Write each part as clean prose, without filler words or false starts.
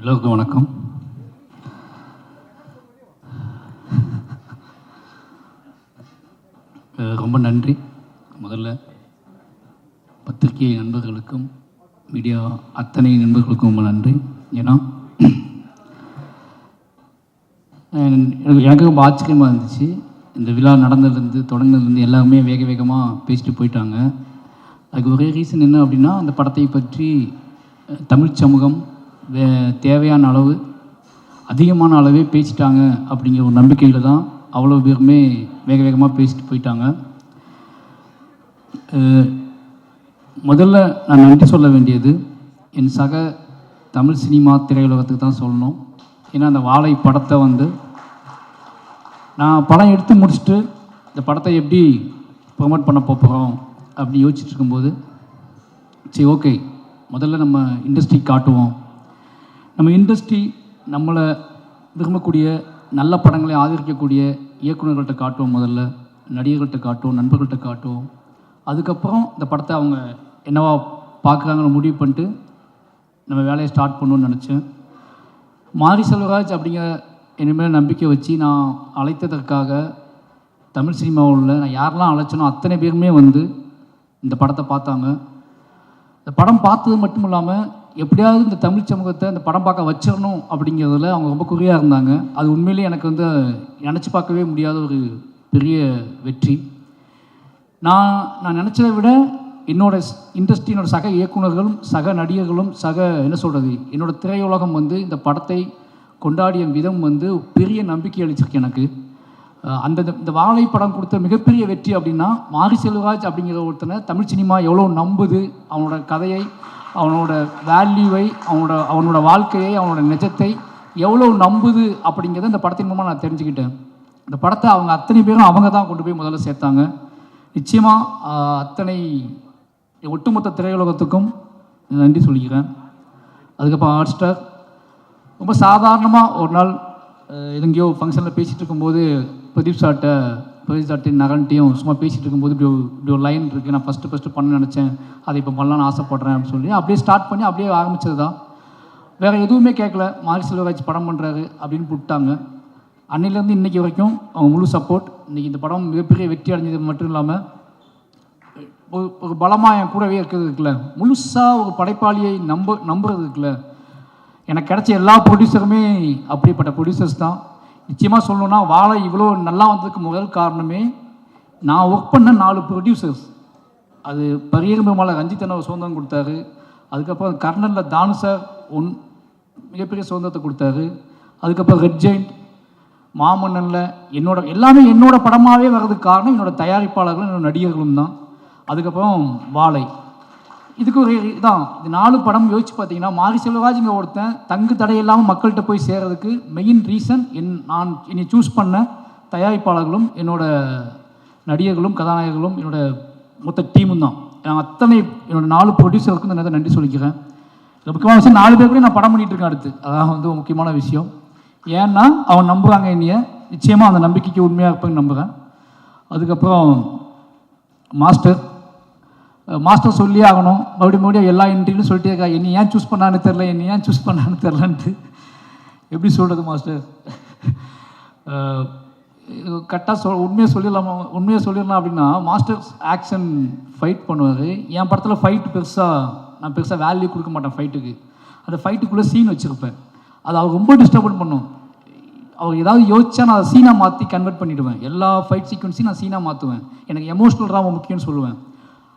எல்லோருக்கும் வணக்கம். ரொம்ப நன்றி. முதல்ல பத்திரிகை நண்பர்களுக்கும் மீடியா அத்தனை நண்பர்களுக்கும் ரொம்ப நன்றி. ஏன்னா எனக்கு ரொம்ப ஆச்சரியமாக இருந்துச்சு. இந்த விழா நடந்ததுலேருந்து தொடங்கினதுலேருந்து எல்லாருமே வேக வேகமாக பேசிட்டு போயிட்டாங்க. அதுக்கு ஒரே ரீசன் என்ன அப்படின்னா, அந்த படத்தை பற்றி தமிழ் சமூகம் தேவையான அளவு அதிகமான அளவே பேசிட்டாங்க அப்படிங்கிற ஒரு நம்பிக்கையில் தான் அவ்வளோ பேருமே வேக வேகமாக பேசிட்டு போயிட்டாங்க. முதல்ல நான் நன்றி சொல்ல வேண்டியது என் சக தமிழ் சினிமா திரையுலகத்துக்கு தான் சொல்லணும். ஏன்னா அந்த வாழை படத்தை நான் படம் எடுத்து முடிச்சுட்டு இந்த படத்தை எப்படி ப்ரொமோட் பண்ண போகிறோம் அப்படி யோசிச்சுட்டு இருக்கும்போது, சரி ஓகே, முதல்ல நம்ம இண்டஸ்ட்ரி காட்டுவோம். நம்ம இண்டஸ்ட்ரி நம்மளை விரும்பக்கூடிய நல்ல படங்களை ஆதரிக்கக்கூடிய இயக்குநர்கள்ட்ட காட்டுவோம், முதல்ல நடிகர்கள்ட்ட காட்டுவோம், நண்பர்கள்ட்ட காட்டுவோம். அதுக்கப்புறம் இந்த படத்தை அவங்க என்னவா பார்க்குறாங்கன்னு முடிவு பண்ணிட்டு நம்ம வேலையை ஸ்டார்ட் பண்ணணும்னு நினச்சேன். மாரி செல்வராஜ் அப்படிங்கிற இனிமேல் நம்பிக்கை வச்சு நான் அழைத்ததற்காக தமிழ் சினிமாவில் நான் யாரெல்லாம் அழைச்சனோ அத்தனை பேருமே இந்த படத்தை பார்த்தாங்க. இந்த படம் பார்த்தது மட்டும் இல்லாமல் எப்படியாவது இந்த தமிழ் சமூகத்தை இந்த படம் பார்க்க வச்சிடணும் அப்படிங்கிறதுல அவங்க ரொம்ப குறியாக இருந்தாங்க. அது உண்மையிலேயே எனக்கு நினச்சி பார்க்கவே முடியாத ஒரு பெரிய வெற்றி. நான் நினச்சதை விட என்னோடய இண்டஸ்ட்ரி, என்னோடய சக இயக்குநர்களும் சக நடிகர்களும் என்னோடய திரையுலகம் இந்த படத்தை கொண்டாடிய விதம் பெரிய நம்பிக்கை அளிச்சிருக்கு எனக்கு. இந்த வாழை படம் கொடுத்த மிகப்பெரிய வெற்றி அப்படின்னா, மாரி செல்வராஜ் அப்படிங்கிற ஒருத்தனை தமிழ் சினிமா எவ்வளோ நம்புது, அவனோட கதையை, அவனோட வேல்யூவை, அவனோட வாழ்க்கையை, அவனோட நிஜத்தை எவ்வளோ நம்புது அப்படிங்கிறத இந்த படத்தின் மூலமாக நான் தெரிஞ்சுக்கிட்டேன். இந்த படத்தை அவங்க அத்தனை பேரும் அவங்க தான் கொண்டு போய் முதல்ல சேர்த்தாங்க. நிச்சயமாக அத்தனை ஒட்டுமொத்த திரையுலகத்துக்கும் நன்றி சொல்லிக்கிறேன். அதுக்கப்புறம் ஹாட் ஸ்டார் ரொம்ப சாதாரணமாக ஒரு நாள் எங்கேயோ ஃபங்க்ஷனில் பேசிகிட்டு இருக்கும்போது பிரதீப் சார்ட்டையும் நகன்ட்டையும் சும்மா பேசிகிட்டு இருக்கும்போது இப்படி ஒரு லைன் இருக்குது, நான் ஃபஸ்ட்டு பண்ண நினச்சேன், அதை இப்போ பண்ணலான்னு ஆசைப்பட்றேன் அப்படின்னு சொல்லி அப்படியே ஸ்டார்ட் பண்ணி அப்படியே ஆரம்பித்தது தான். வேறு எதுவுமே கேட்கல. மாரி செல்வராஜ் படம் பண்ணுறாரு அப்படின்னு விட்டாங்க. அன்னிலேருந்து இன்றைக்கி வரைக்கும் அவங்க முழு சப்போர்ட். இன்றைக்கி இந்த படம் மிகப்பெரிய வெற்றி அடைஞ்சது மட்டும் இல்லாமல் ஒரு பலமாக என் கூடவே இருக்கிறது இருக்குல்ல, முழுசாக ஒரு படைப்பாளியை நம்புறது இருக்குல்ல, எனக்கு கிடைச்ச எல்லா ப்ரொடியூசருமே அப்படிப்பட்ட ப்ரொடியூசர்ஸ் தான். நிச்சயமாக சொல்லணுன்னா வாழை இவ்வளோ நல்லா வந்ததுக்கு முதல் காரணமே நான் ஒர்க் பண்ண 4 ப்ரொடியூசர்ஸ். அது பரியர்மலை ரஞ்சித் அண்ணா சுதந்திரம் கொடுத்தாரு. அதுக்கப்புறம் கர்னலில் தானு சார் மிகப்பெரிய சுதந்திரத்தை கொடுத்தாரு. அதுக்கப்புறம் ரெட் ஜெயிண்ட், மாமன்னனில் எல்லாமே என்னோட படமாகவே வர்றதுக்கு காரணம் என்னோடய தயாரிப்பாளர்களும் என்னோட நடிகர்களும் தான். அதுக்கப்புறம் வாழை, இதுக்கு ஒரு இதான். இந்த 4 படம் யோசிச்சு பார்த்தீங்கன்னா, மாரி செல்வராஜுங்க ஒருத்தன் தங்கு தடையில்லாமல் மக்கள்கிட்ட போய் சேர்றதுக்கு மெயின் ரீசன் நான் என்னை சூஸ் பண்ண தயாரிப்பாளர்களும் என்னோட நடிகர்களும் கதாநாயகர்களும் என்னோட மொத்த டீமும் தான். நான் என்னோட 4 ப்ரொடியூசருக்கும் இந்த நன்றி சொல்லிக்கிறேன். முக்கியமான விஷயம், 4 பேர் கூட நான் படம் பண்ணிகிட்டு இருக்கேன் அடுத்து. அதான் முக்கியமான விஷயம். ஏன்னா அவன் நம்புகிறாங்க என்னைய. நிச்சயமாக அந்த நம்பிக்கைக்கு உண்மையாக இருப்பேன்னு நம்புகிறேன். அதுக்கப்புறம் மாஸ்டர் சொல்லியே ஆகணும். மறுபடியும் எல்லா இன்டர்வியூலும் சொல்லிட்டே இருக்கா, என்னை ஏன் சூஸ் பண்ணான்னு தெரிலன்ட்டு. எப்படி சொல்கிறது மாஸ்டர்? கரெக்டாக உண்மையாக சொல்லிடலாம் அப்படின்னா, மாஸ்டர் ஆக்ஷன் ஃபைட் பண்ணுவார். என் படத்தில் நான் பெருசாக வேல்யூ கொடுக்க மாட்டேன் ஃபைட்டுக்கு. அந்த ஃபைட்டுக்குள்ளே சீன் வச்சுருப்பேன். அது அவர் ரொம்ப டிஸ்டர்பன் பண்ணும். அவர் ஏதாவது யோசிச்சா நான் அதை சீனாக மாற்றி கன்வெர்ட் பண்ணிவிடுவேன். எல்லா ஃபைட் சீக்வன்ஸையும் நான் சீனாக மாற்றுவேன். எனக்கு எமோஷ்னல் ரொம்ப முக்கியம்னு சொல்லுவேன்.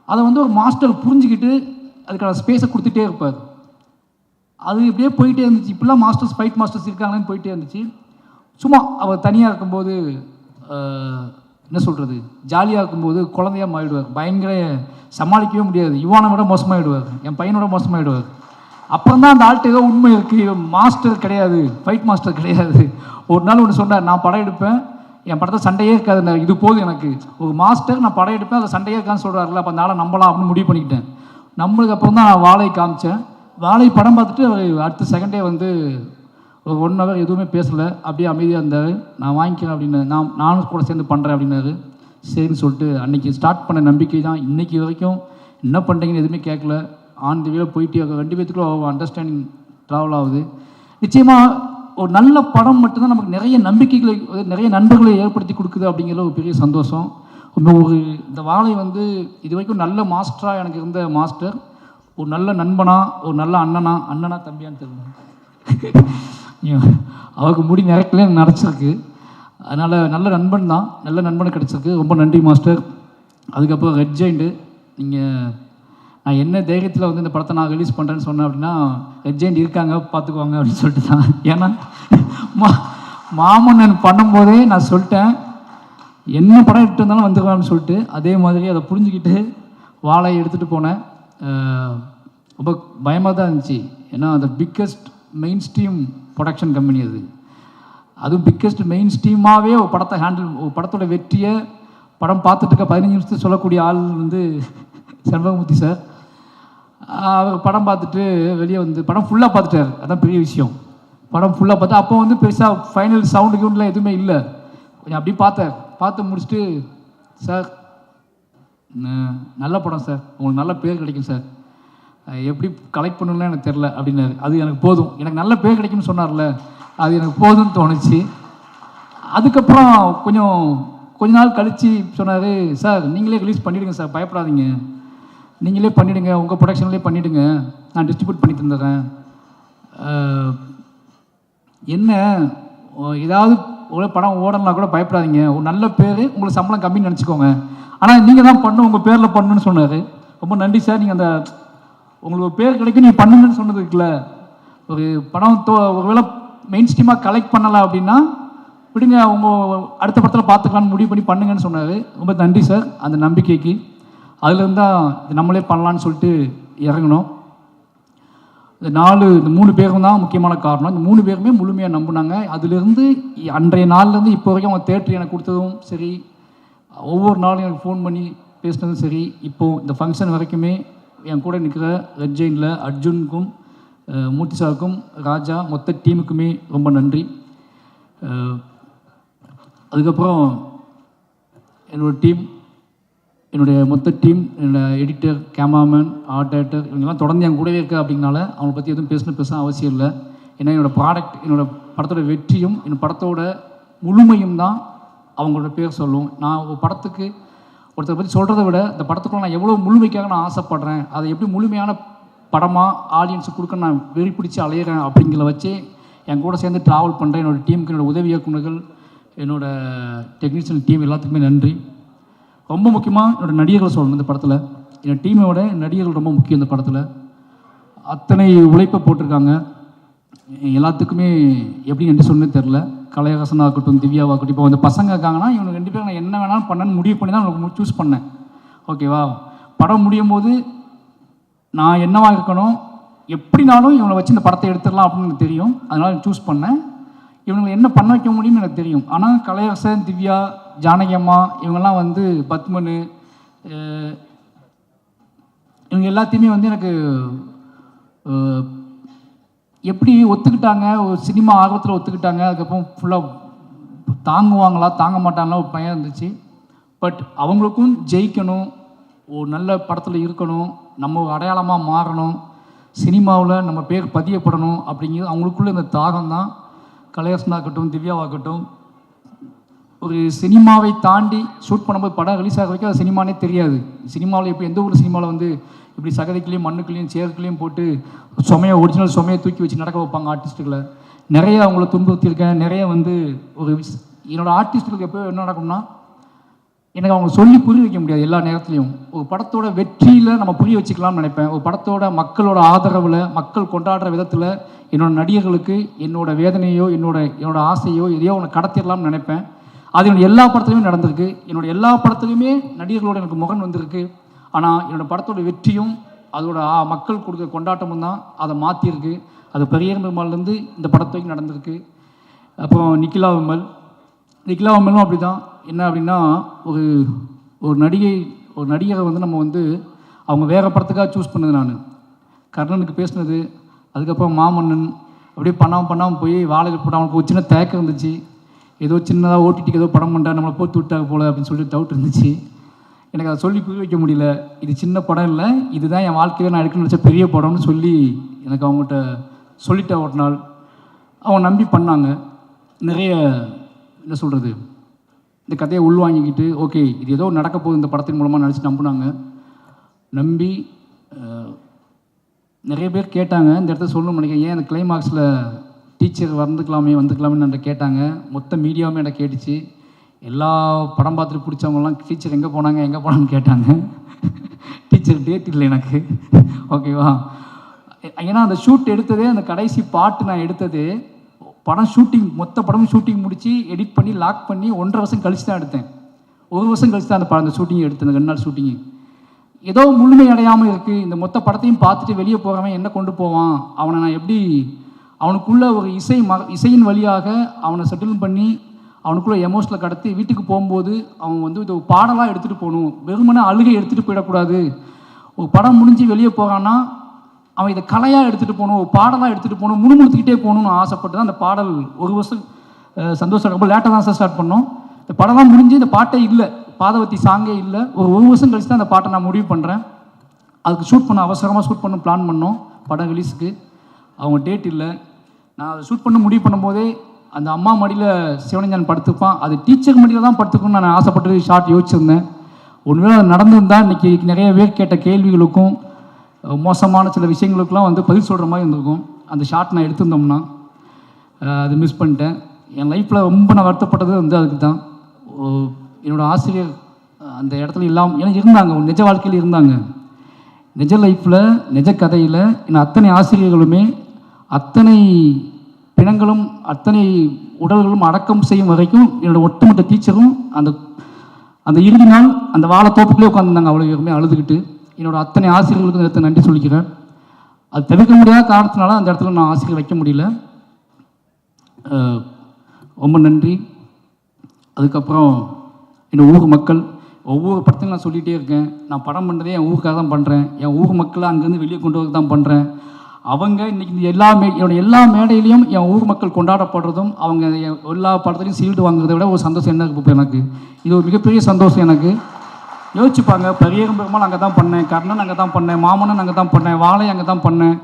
அதை ஒரு மாஸ்டர் புரிஞ்சுக்கிட்டு அதுக்கான ஸ்பேஸை கொடுத்துட்டே இருப்பார். அது இப்படியே போயிட்டே இருந்துச்சு. இப்படிலாம் ஃபைட் மாஸ்டர்ஸ் இருக்காங்கன்னு போயிட்டே இருந்துச்சு. சும்மா அவர் தனியாக இருக்கும்போது ஜாலியாக இருக்கும்போது குழந்தையாக மாறிடுவார். பயங்கர சமாளிக்கவே முடியாது. யுவானை விட மோசமாகிடுவார், என் பையனோட மோசமாகிடுவார். அப்புறம் தான் அந்த ஆள்கிட்ட ஏதோ உண்மை இருக்குது, மாஸ்டர் கிடையாது, ஃபைட் மாஸ்டர் கிடையாது. ஒரு நாள் ஒன்று சொன்னார், நான் படம் எடுப்பேன், என் படத்தை சண்டையே இருக்காது, இது போதும் எனக்கு. ஒரு மாஸ்டர் நான் படம் எடுப்பேன், அதை சண்டையே இருக்கான்னு சொல்கிறாருல, அப்போ அந்த ஆளை நம்பலாம் அப்படின்னு முடிவு பண்ணிக்கிட்டேன். நம்மளுக்கு அப்புறம் தான் நான் வாழை காமிச்சேன். வாழை படம் பார்த்துட்டு அடுத்த செகண்டே ஒரு 1 hour எதுவுமே பேசலை, அப்படியே அமைதியாக இருந்தார். நான் வாங்கிக்கிறேன் அப்படின்னு, நானும் கூட சேர்ந்து பண்ணுறேன் அப்படின்னாரு. சரின்னு சொல்லிட்டு அன்றைக்கி ஸ்டார்ட் பண்ண நம்பிக்கை தான் இன்றைக்கி வரைக்கும். என்ன பண்ணுறீங்கன்னு எதுவுமே கேட்கல. ஆன் தி வேல போயிட்டே 2 பேத்துக்குள்ள அண்டர்ஸ்டாண்டிங் ட்ராவல் ஆகுது. நிச்சயமாக ஒரு நல்ல படம் மட்டும்தான் நமக்கு நிறைய நம்பிக்கைகளை, நிறைய நண்பர்களை ஏற்படுத்தி கொடுக்குது அப்படிங்கிற ஒரு பெரிய சந்தோஷம். ஒரு இந்த வாழை வந்து இது வரைக்கும் நல்ல மாஸ்டராக எனக்கு இருந்த மாஸ்டர், ஒரு நல்ல நண்பனா, ஒரு நல்ல அண்ணனா தம்பியான்னு தெரியல, அவருக்கு முடி நிறைக்கல நடச்சிருக்கு. அதனால் நல்ல நண்பன் தான், நல்ல நண்பனுக்கு கிடச்சிருக்கு. ரொம்ப நன்றி மாஸ்டர். அதுக்கப்புறம் ரெட் ஜெயிண்ட்டு, நான் என்ன தைரியத்தில் வந்து இந்த படத்தை நான் ரிலீஸ் பண்ணுறேன்னு சொன்னேன் அப்படின்னா, ரெட் ஜெயிண்ட் இருக்காங்க பார்த்துக்குவாங்க அப்படின்னு சொல்லிட்டு தான். ஏன்னா மாமன்னன் பண்ணும்போதே நான் சொல்லிட்டேன், என்ன படம் எடுத்து இருந்தாலும் வந்துருவான்னு சொல்லிட்டு. அதே மாதிரி அதை புரிஞ்சுக்கிட்டு வாழையை எடுத்துகிட்டு போனேன். ரொம்ப பயமாக தான் இருந்துச்சு. ஏன்னா அந்த biggest main stream production company அதுவும் பிக்கஸ்ட் மெயின் ஸ்ட்ரீமாகவே ஒரு படத்தை ஒரு படத்தோட வெற்றியை படம் பார்த்துட்டு இருக்க 15 நிமிஷத்துக்கு சொல்லக்கூடிய ஆள் வந்து செண்பகமூர்த்தி சார். அவர் படம் பார்த்துட்டு வெளியே வந்து படம் ஃபுல்லாக பார்த்துட்டார். அதான் பெரிய விஷயம். படம் ஃபுல்லாக பார்த்து அப்போ வந்து பெருசாக ஃபைனல் சவுண்டு கிவுண்ட்லாம் எதுவுமே இல்லை. கொஞ்சம் அப்படி பார்த்து முடிச்சுட்டு, சார் நல்ல படம் சார், உங்களுக்கு நல்ல பேர் கிடைக்கும் சார், எப்படி கலெக்ட் பண்ணணும்லாம் எனக்கு தெரில அப்படின்னாரு. அது எனக்கு போதும், எனக்கு நல்ல பேர் கிடைக்கும்னு சொன்னார்ல, அது எனக்கு போதும்னு தோணுச்சு. அதுக்கப்புறம் கொஞ்ச நாள் கழித்து சொன்னார், சார் நீங்களே ரிலீஸ் பண்ணிவிடுங்க சார், பயப்படாதீங்க, நீங்களே பண்ணிவிடுங்க, உங்கள் ப்ரொடக்ஷன்லேயே பண்ணிவிடுங்க, நான் டிஸ்ட்ரிபியூட் பண்ணி தந்துடுறேன். என்ன ஏதாவது ஒரு படம் ஓடலாம் கூட பயப்படாதீங்க, ஒரு நல்ல பேர், உங்களுக்கு சம்பளம் கம்மின்னு நினச்சிக்கோங்க, ஆனால் நீங்கள் தான் பண்ணணும், உங்கள் பேரில் பண்ணணுன்னு சொன்னார். ரொம்ப நன்றி சார், நீங்கள் அந்த உங்களுக்கு ஒரு பேர் கிடைக்கும் நீங்கள் பண்ணுங்கன்னு சொன்னது இருக்குல்ல. ஒரு படம் ஒருவேளை மெயின் ஸ்ட்ரீமாக கலெக்ட் பண்ணலாம் அப்படின்னா விடுங்க, உங்கள் அடுத்த படத்தில் பார்த்துக்கலான்னு முடிவு பண்ணி பண்ணுங்கன்னு சொன்னார். ரொம்ப நன்றி சார் அந்த நம்பிக்கைக்கு. அதுலேருந்து தான் நம்மளே பண்ணலான்னு சொல்லிட்டு இறங்கணும். இந்த 3 பேரும் தான் முக்கியமான காரணம். இந்த 3 பேருமே முழுமையாக நம்பினாங்க. அதுலேருந்து அன்றைய நாள்லேருந்து இப்போ வரைக்கும் அவங்க தேட்டர் எனக்கு கொடுத்ததும் சரி, ஒவ்வொரு நாளும் எனக்கு ஃபோன் பண்ணி பேசினதும் சரி, இப்போது இந்த ஃபங்க்ஷன் வரைக்குமே என் கூட நிற்கிற ரெட் ஜெயினில் அர்ஜுனுக்கும் மூர்த்தி சாருக்கும் ராஜா மொத்த டீமுக்குமே ரொம்ப நன்றி. அதுக்கப்புறம் என்னுடைய மொத்த டீம், என்னோடய எடிட்டர், கேமராமேன், ஆர்ட் டைரக்டர், இவங்கெல்லாம் தொடர்ந்து என் கூடவே இருக்க அப்படின்னால அவங்களை பற்றி எதுவும் பேச அவசியம் இல்லை. ஏன்னா என்னோடய ப்ராடக்ட், என்னோடய படத்தோட வெற்றியும் என் படத்தோட முழுமையும் தான் அவங்களோட பேர் சொல்லும். நான் ஒரு படத்துக்கு ஒருத்தரை பற்றி சொல்கிறத விட இந்த படத்துக்குள்ள நான் எவ்வளோ முழுமைக்காக நான் ஆசைப்பட்றேன், அதை எப்படி முழுமையான படமாக ஆடியன்ஸுக்கு கொடுக்க நான் வெறி பிடிச்சி அலையிறேன் அப்படிங்கிறத வச்சு என் கூட சேர்ந்து ட்ராவல் பண்ணுறேன். என்னோடய டீமுக்கு, என்னோடய உதவி இயக்குநர்கள், என்னோடய டெக்னீஷியன் டீம் எல்லாத்துக்குமே நன்றி. ரொம்ப முக்கியமாக என்னோடய நடிகர்கள் சொல்லணும். இந்த படத்தில் என் டீமோட நடிகர்கள் ரொம்ப முக்கியம். இந்த படத்தில் அத்தனை உழைப்பை போட்டிருக்காங்க. எல்லாத்துக்குமே எப்படி என்று சொன்னே தெரில. கலையரசனாகட்டும், திவ்யாவாகட்டும், இப்போ அந்த பசங்க இருக்காங்கன்னா இவங்க 2 பேரும் நான் என்ன வேணாலும் பண்ணேன்னு முடிவு பண்ணி தான் உங்களுக்கு சூஸ் பண்ணேன். ஓகேவா? படம் முடியும் போது நான் என்னவாக இருக்கணும், எப்படினாலும் இவங்களை வச்சு இந்த படத்தை எடுத்துடலாம் அப்படின்னு எனக்கு தெரியும். அதனால் சூஸ் பண்ணேன். இவங்களை என்ன பண்ண வைக்க முடியும்னு எனக்கு தெரியும். ஆனால் கலையரசன், திவ்யா, ஜானகி அம்மா, இவங்கெல்லாம் வந்து பத்மனு, இவங்க எல்லாத்தையுமே வந்து எனக்கு எப்படி ஒத்துக்கிட்டாங்க, ஒரு சினிமா ஆர்வத்தில் ஒத்துக்கிட்டாங்க. அதுக்கப்புறம் ஃபுல்லாக தாங்குவாங்களா தாங்க மாட்டாங்களா ஒரு பயம் இருந்துச்சு. பட் அவங்களுக்கும் ஜெயிக்கணும், ஒரு நல்ல படத்தில் இருக்கணும், நம்ம ஒரு அடையாளமாக மாறணும், சினிமாவில் நம்ம பேர் பதியப்படணும் அப்படிங்கிறது அவங்களுக்குள்ள இந்த தாகம் தான். கலையரசனாகட்டும், திவ்யாவாகட்டும், ஒரு சினிமாவை தாண்டி ஷூட் பண்ணும்போது படம் ரிலீஸ் ஆக வரைக்கும் அது சினிமானே தெரியாது. சினிமாவில் இப்போ எந்த ஒரு சினிமாவில் வந்து இப்படி சகதிக்குள்ளேயும் மண்ணுக்குள்ளேயும் சேருக்குள்ளேயும் போட்டு ஒரிஜினல் சுமையை தூக்கி வச்சு நடக்க வைப்பாங்க ஆர்டிஸ்ட்டுகளை. நிறைய அவங்கள துன்புறுத்தியிருக்கேன். நிறைய வந்து என்னோடய ஆர்டிஸ்ட்டுகளுக்கு எப்போ என்ன நடக்கும்னா, எனக்கு அவங்க சொல்லி புரிய வைக்க முடியாது எல்லா நேரத்துலையும். ஒரு படத்தோட வெற்றியில் நம்ம புரிய வச்சுக்கலாம்னு நினைப்பேன். ஒரு படத்தோட மக்களோட ஆதரவில், மக்கள் கொண்டாடுற விதத்தில் என்னோடய நடிகர்களுக்கு என்னோடய வேதனையோ என்னோட ஆசையோ எதையோ ஒன்று கடத்திடலாம்னு நினைப்பேன். அது என்னோடய எல்லா படத்துலையுமே நடந்திருக்கு. என்னோடய எல்லா படத்துலையுமே நடிகர்களோட எனக்கு முகன் வந்திருக்கு. ஆனால் என்னோடய படத்தோட வெற்றியும் அதோட மக்கள் கொடுக்குற கொண்டாட்டமும் தான் அதை மாற்றிருக்கு. அது பெரியார் பெருமாள்லேருந்து இந்த படத்துக்கு நடந்திருக்கு. அப்புறம் நிக்கிலா விமலும் அப்படி தான். என்ன அப்படின்னா, ஒரு நடிகரை வந்து நம்ம வந்து அவங்க வேறு படத்துக்காக சூஸ் பண்ணது. நான் கர்ணனுக்கு பேசினது, அதுக்கப்புறம் மாமன்னன், அப்படியே பண்ணாமல் போய் வாழையில் போட்டு அவனுக்கு ஒரு சின்ன தயக்கம் இருந்துச்சு. ஏதோ சின்னதாக ஓடிடிக்கு ஏதோ படம் பண்ணுறா, நம்மளை போட்டு விட்டாங்க போல் அப்படின்னு சொல்லிட்டு டவுட் இருந்துச்சு. எனக்கு அதை சொல்லி புரிய வைக்க முடியல. இது சின்ன படம் இல்லை, இதுதான் என் வாழ்க்கையில் நான் எடுக்கணும்னு நினச்ச பெரிய படம்னு சொல்லி எனக்கு அவங்ககிட்ட சொல்லிட்டேன் ஒரு நாள். அவங்க நம்பி பண்ணாங்க. நிறைய என்ன சொல்கிறது, இந்த கதையை உள்வாங்கிக்கிட்டு ஓகே இது ஏதோ நடக்க போகுது இந்த படத்தின் மூலமாக நினச்சி நம்பினாங்க. நம்பி நிறைய பேர் கேட்டாங்க, இந்த இடத்துல சொல்லணும்னு நினைக்கிறேன், ஏன் அந்த கிளைமாக்ஸில் டீச்சர் வந்துக்கலாமே என்கிட்ட கேட்டாங்க. மொத்த மீடியாவுமே என்கிட்ட கேட்டுச்சு. எல்லா படம் பார்த்துட்டு பிடிச்சவங்கலாம் டீச்சர் எங்கே போனாங்கன்னு கேட்டாங்க. டீச்சர் டேட் இல்லை எனக்கு, ஓகேவா? ஏன்னா அந்த ஷூட் எடுத்ததே, அந்த கடைசி பாட்டு நான் எடுத்தது படம் ஷூட்டிங், மொத்த படமும் ஷூட்டிங் முடித்து எடிட் பண்ணி லாக் பண்ணி 1.5 வருஷம் கழிச்சு தான் எடுத்தேன். 1 வருஷம் கழிச்சு தான் அந்த ஷூட்டிங் எடுத்தேன். அந்த 2 நாள் ஷூட்டிங்கு ஏதோ முழுமை அடையாமல் இருக்குது. இந்த மொத்த படத்தையும் பார்த்துட்டு வெளியே போகிறவன் என்ன கொண்டு போவான், அவனை நான் எப்படி அவனுக்குள்ளே ஒரு இசையின் வழியாக அவனை செட்டில் பண்ணி அவனுக்குள்ளே எமோஷனில் கடத்தி வீட்டுக்கு போகும்போது அவன் வந்து இது பாடலாக எடுத்துகிட்டு போகணும், வெறுமனே அழுகை எடுத்துகிட்டு போயிடக்கூடாது. ஒரு படம் முடிஞ்சு வெளியே போகிறான்னா அவன் இதை கலையாக எடுத்துகிட்டு போகணும், ஒரு பாடலாக எடுத்துகிட்டு போகணும், முணுமுணுத்துக்கிட்டே போகணும்னு ஆசைப்பட்டு தான் அந்த பாடல் 1 வருஷம் சந்தோஷம் ரொம்ப லேட்டாக தான் சார் ஸ்டார்ட் பண்ணோம். இந்த படம்லாம் முடிஞ்சு இந்த பாட்டே இல்லை, பாதவத்தி சாங்கே இல்லை. ஒரு 1 வருஷம் கழிச்சு தான் அந்த பாட்டை நான் முடிவு பண்ணுறேன். அதுக்கு அவசரமாக ஷூட் பண்ண பிளான் பண்ணோம். படம் ரிலீஸுக்கு அவங்க டேட் இல்லை. நான் அதை ஷூட் பண்ண முடிவு பண்ணும்போதே அந்த அம்மா மடியில் சிவனஞ்சான் படுத்துப்பான், அது டீச்சர் மடியில் தான் படுத்துக்கணும்னு நான் ஆசைப்பட்டு ஷார்ட் யோசிச்சிருந்தேன். ஒன்றுவேளை அது நடந்திருந்தால் இன்றைக்கி நிறைய பேர் கேட்ட கேள்விகளுக்கும் மோசமான சில விஷயங்களுக்கெல்லாம் வந்து பதில் சொல்கிற மாதிரி இருந்திருக்கும். அந்த ஷார்ட் நான் எடுத்திருந்தோம்னா அது மிஸ் பண்ணிட்டேன். என் லைஃப்பில் ரொம்ப நான் வருத்தப்பட்டது வந்து அதுக்கு தான். என்னோடய ஆசிரியர் அந்த இடத்துல இல்லாமல் ஏன்னா இருந்தாங்க, நிஜ வாழ்க்கையில் இருந்தாங்க. நிஜ லைஃப்பில் நிஜ கதையில் இன்னும் அத்தனை ஆசிரியர்களுமே அத்தனை பிணங்களும் அத்தனை உடல்களும் அடக்கம் செய்யும் வரைக்கும் என்னோடய ஒட்டுமொத்த டீச்சரும் அந்த இறுதி நாள் அந்த வாழைத்தோப்புக்குள்ளே உட்காந்துருந்தாங்க. அவ்வளோ பேருமே அழுதுகிட்டு. என்னோடய அத்தனை ஆசிரியர்களுக்கு நேரத்தை நன்றி சொல்லிக்கிறேன். அது தவிர்க்க முடியாத காரணத்தினால அந்த இடத்துல நான் ஆசிரியர் வைக்க முடியல. ரொம்ப நன்றி. அதுக்கப்புறம் என்னோடய ஊர் மக்கள், ஒவ்வொரு படத்தையும் நான் சொல்லிகிட்டே இருக்கேன், நான் படம் பண்ணுறதே என் ஊருக்காக தான் பண்ணுறேன், என் ஊர் மக்களை அங்கேருந்து வெளியே கொண்டு வரது தான் பண்ணுறேன். அவங்க இன்றைக்கி என்னோட எல்லா மேடையிலையும் என் ஊர் மக்கள் கொண்டாடப்படுறதும் அவங்க எல்லா படத்துலையும் சீல்டு வாங்குறதை விட ஒரு சந்தோஷம் என்ன இருக்குது எனக்கு. இது ஒரு மிகப்பெரிய சந்தோஷம் எனக்கு. யோசிச்சுப்பாங்க, பரியரும் பெருமாள் அங்கே தான் பண்ணேன், கர்ணன் அங்கே தான் பண்ணேன், மாமன்னன் அங்கே தான் பண்ணேன், வாழை அங்கே தான் பண்ணேன்,